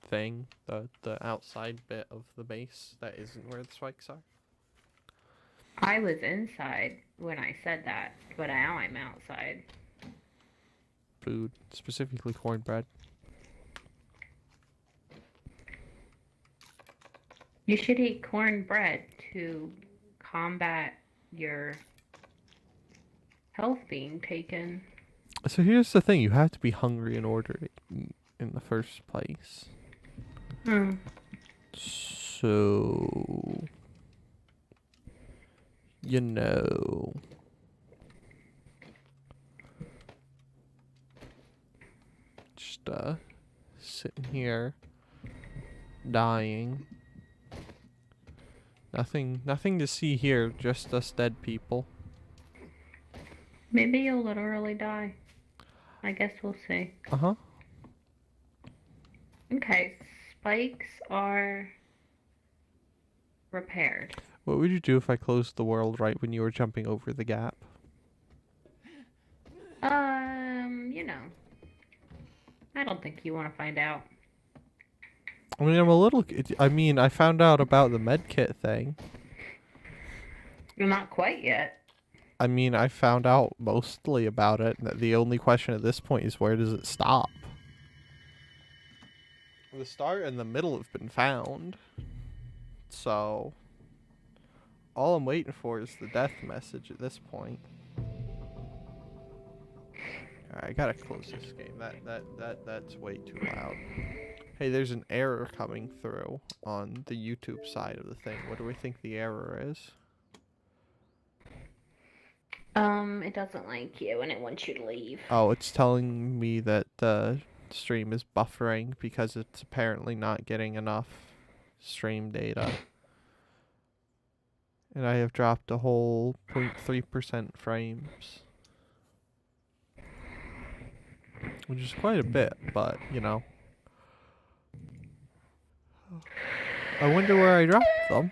thing, the outside bit of the base that isn't where the spikes are? I was inside when I said that, but now I'm outside. Food, specifically cornbread. You should eat cornbread to combat your health being taken. So here's the thing, you have to be hungry in order to eat in the first place. So, you know. Just, sitting here, dying. Nothing to see here, just us dead people. Maybe you'll literally die. I guess we'll see. Uh-huh. Okay, spikes are repaired. What would you do if I closed the world right when you were jumping over the gap? You know. I don't think you want to find out. I mean, I found out about the med kit thing. You're not quite yet. I mean, I found out mostly about it. The only question at this point is, where does it stop? The start and the middle have been found. So, all I'm waiting for is the death message at this point. Alright, I gotta close this game. That's way too loud. Hey, there's an error coming through on the YouTube side of the thing. What do we think the error is? It doesn't like you and it wants you to leave. Oh, it's telling me that the stream is buffering because it's apparently not getting enough stream data. And I have dropped a whole 0.3% frames. Which is quite a bit, but, you know. I wonder where I dropped them.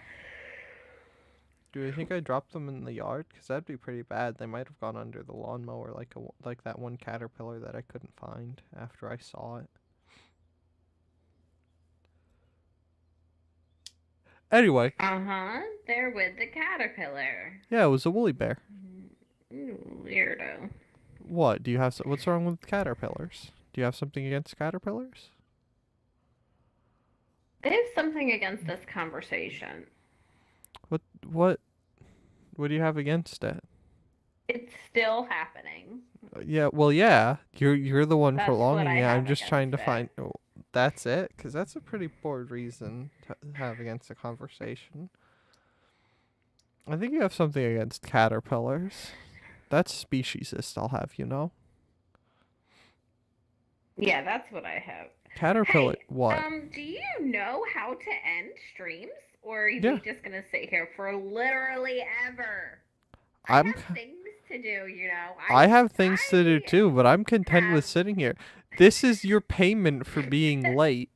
Do you think I dropped them in the yard? Because that'd be pretty bad. They might have gone under the lawnmower like that one caterpillar that I couldn't find after I saw it. Anyway. Uh-huh. They're with the caterpillar. Yeah, it was a woolly bear. Weirdo. What? What's wrong with caterpillars? Do you have something against caterpillars? I have something against this conversation. What do you have against it? It's still happening. Yeah, well, yeah. You're the one That's prolonging what I it. I'm have just trying to against find. Oh, that's it, because that's a pretty poor reason to have against a conversation. I think you have something against caterpillars. That's speciesist, I'll have you know. Yeah, that's what I have. Caterpillar, Hey, what? do you know how to end streams? Or are you Yeah. just gonna sit here for literally ever? I have things to do, you know. I have things to do I too, but I'm content with have- sitting here. This is your payment for being late.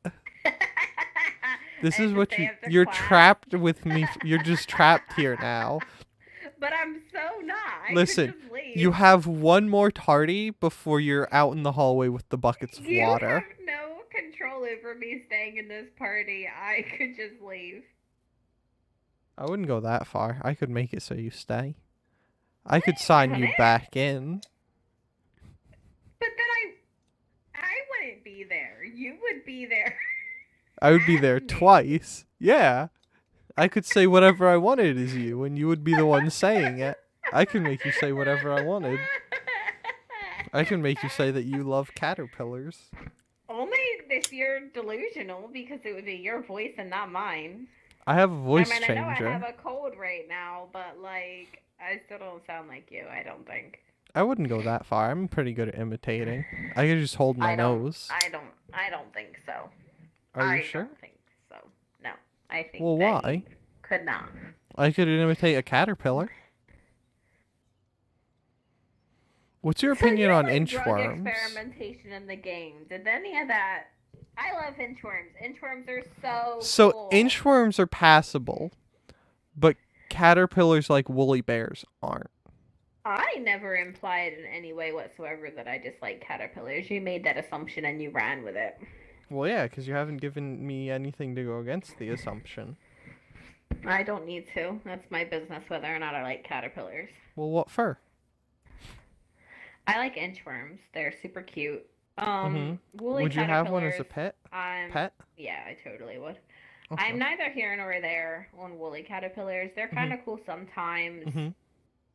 This I is have to what stay after you're class. trapped with me. You're just trapped here now. But I'm so not. I Listen, could just leave. You have one more tardy before you're out in the hallway with the buckets of You water. have no control over me staying in this party. I could just leave. I wouldn't go that far. I could make it so you stay. I could sign you couldn't. back in. But then I wouldn't be there. You would be there. I would be there Ask me. twice. Yeah. I could say whatever I wanted as you, and you would be the one saying it. I can make you say whatever I wanted. I can make you say that you love caterpillars. Only if you're delusional, because it would be your voice and not mine. I have a voice I mean, changer. I know I have a cold right now, but like, I still don't sound like you. I don't think. I wouldn't go that far. I'm pretty good at imitating. I could just hold my nose. I don't think so. Are you sure? I don't think so. No, I think. Well, that why? you could not. I could imitate a caterpillar. What's your opinion so on like inchworms? Drug experimentation in the game. Did any of that? I love inchworms. Inchworms are so cool. Inchworms are passable, but caterpillars like woolly bears aren't. I never implied in any way whatsoever that I dislike caterpillars. You made that assumption and you ran with it. Well, yeah, because you haven't given me anything to go against the assumption. I don't need to. That's my business whether or not I like caterpillars. Well, what for? I like inchworms. They're super cute. Mm-hmm. Woolly Would you have one as a caterpillars, pet? Pet? Yeah, I totally would. Okay. I'm neither here nor there on woolly caterpillars. They're kind of cool sometimes. Mm-hmm.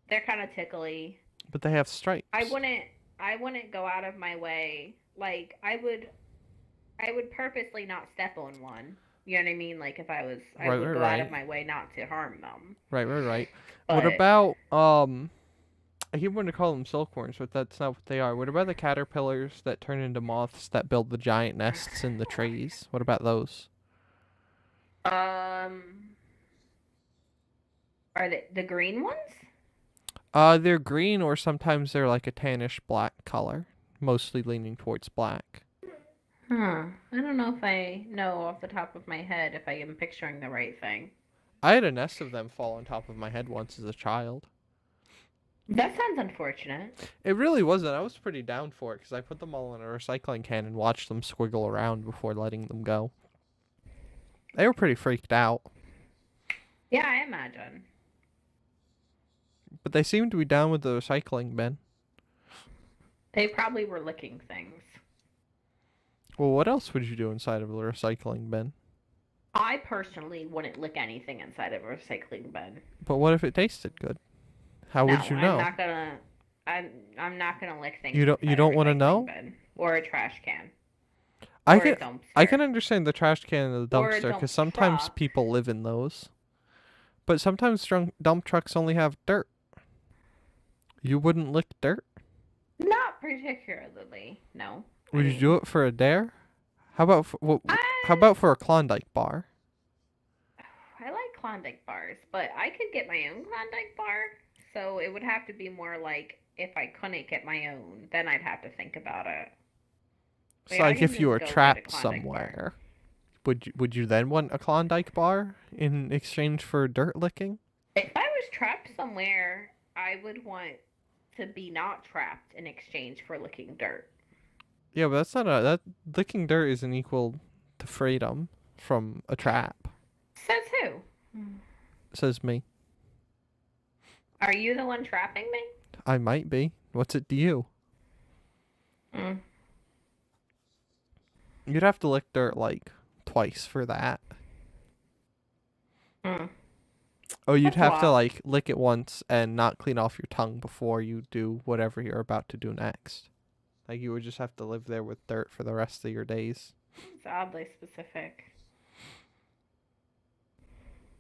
They're kind of tickly. But they have stripes. I wouldn't go out of my way. Like I would purposely not step on one. You know what I mean? Like if I would go out of my way not to harm them. Right. But What about I keep wanting to call them silkworms, but that's not what they are. What about the caterpillars that turn into moths that build the giant nests in the trees? What about those? Are they the green ones? They're green or sometimes they're like a tannish black color, mostly leaning towards black. Huh. I don't know if I know off the top of my head if I am picturing the right thing. I had a nest of them fall on top of my head once as a child. That sounds unfortunate. It really wasn't. I was pretty down for it because I put them all in a recycling can and watched them squiggle around before letting them go. They were pretty freaked out. Yeah, I imagine. But they seemed to be down with the recycling bin. They probably were licking things. Well, what else would you do inside of a recycling bin? I personally wouldn't lick anything inside of a recycling bin. But what if it tasted good? How would you know? I'm not gonna lick things. You don't want to know? Bin or a trash can. I Or a can dumpster. I can understand the trash can and the Or a dumpster dump because sometimes truck. people live in those. But sometimes dump trucks only have dirt. You wouldn't lick dirt? Not particularly. No. Would you do it for a dare? How about how about for a Klondike bar? I like Klondike bars, but I could get my own Klondike bar. So it would have to be more like if I couldn't get my own, then I'd have to think about it. It's Like, I like can if you just were go get a trapped Klondike bar. somewhere. Would you then want a Klondike bar in exchange for dirt licking? If I was trapped somewhere, I would want to be not trapped in exchange for licking dirt. Yeah, but that's not that licking dirt isn't equal to freedom from a trap, Says who? says me. Are you the one trapping me? I might be. What's it to you? Mm. You'd have to lick dirt like twice for that. Mm. Oh, you'd That's have to wild. like lick it once and not clean off your tongue before you do whatever you're about to do next. Like you would just have to live there with dirt for the rest of your days. It's oddly specific.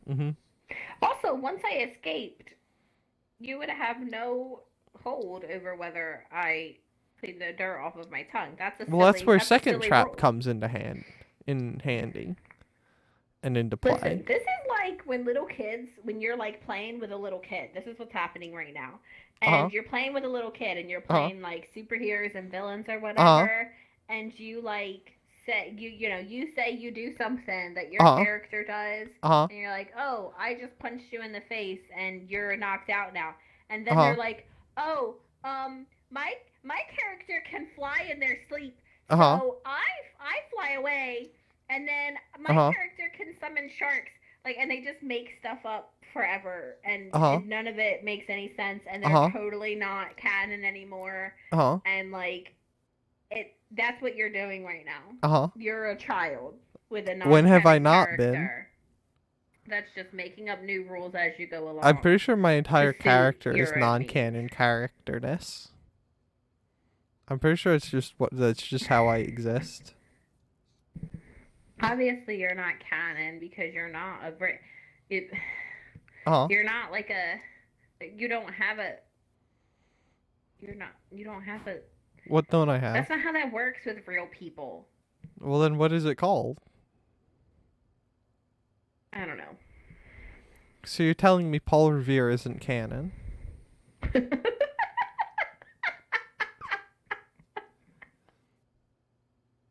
Mhm. Also, once I escaped, you would have no hold over whether I cleaned the dirt off of my tongue. Well, that's where that's a second silly trap rule. comes into handy and into play. Listen, this is like when you're like playing with a little kid. This is what's happening right now. And Uh-huh. you're playing with a little kid and you're Uh-huh. playing like superheroes and villains or whatever. And you like say you say you do something that your Uh-huh. character does. Uh-huh. And you're like, "Oh, I just punched you in the face and you're knocked out now." And then Uh-huh. they're like, "Oh, my character can fly in their sleep. Uh-huh. So I fly away and then my Uh-huh. character can summon sharks." Like, and they just make stuff up forever, and, Uh-huh. and none of it makes any sense, and they're Uh-huh. totally not canon anymore. Uh-huh. And like, that's what you're doing right now. Uh-huh. You're a child with a non. When have I not been? character. That's just making up new rules as you go along. I'm pretty sure my entire suit character is your own non-canon characterness. I'm pretty sure that's just how I exist. Obviously, you're not canon because you're not a Uh-huh. You're not like a. You don't have a. You don't have a. What don't I have? That's not how that works with real people. Well, then what is it called? I don't know. So you're telling me Paul Revere isn't canon?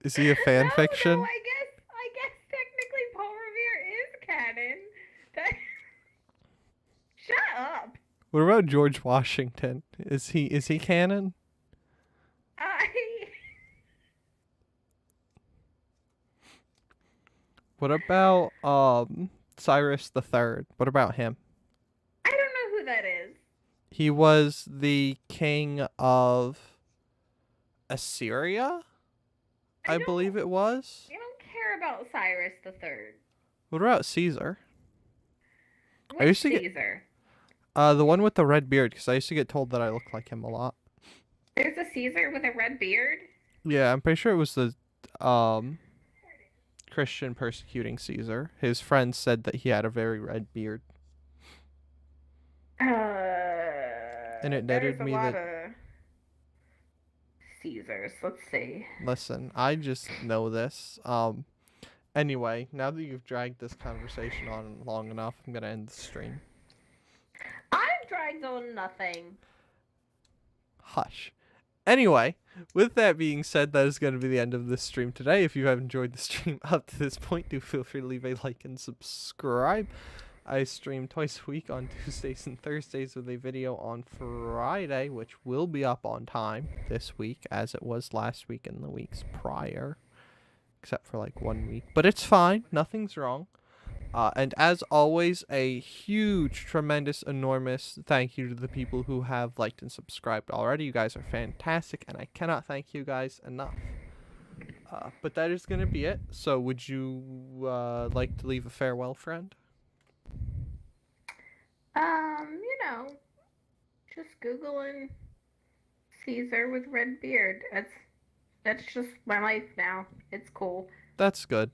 Is he a fan fiction? No, I guess technically Paul Revere is canon. Shut up. What about George Washington? Is he canon? What about Cyrus the Third? What about him? I don't know who that is. He was the king of Assyria, I believe it was. I don't care about Cyrus the Third. What about Caesar? Which used to get- Caesar? The one with the red beard, because I used to get told that I look like him a lot. There's a Caesar with a red beard? Yeah, I'm pretty sure it was the Christian persecuting Caesar. His friends said that he had a very red beard. And it netted me that- of Caesars. Let's see. Listen, I just know this. Anyway, now that you've dragged this conversation on long enough, I'm gonna end the stream. I've dragged on nothing. Hush. Anyway, with that being said, that is going to be the end of this stream today. If you have enjoyed the stream up to this point, do feel free to leave a like and subscribe. I stream twice a week on Tuesdays and Thursdays with a video on Friday, which will be up on time this week, as it was last week and the weeks prior, except for like 1 week. But it's fine. Nothing's wrong. And as always, a huge, tremendous, enormous thank you to the people who have liked and subscribed already. You guys are fantastic, and I cannot thank you guys enough. But that is going to be it. So would you like to leave a farewell, friend? You know, just Googling Caesar with red beard. That's just my life now. It's cool. That's good.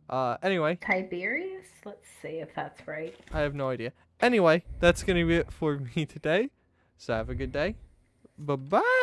Anyway. Tiberius? Let's see if that's right. I have no idea. Anyway, that's going to be it for me today. So have a good day. Bye-bye.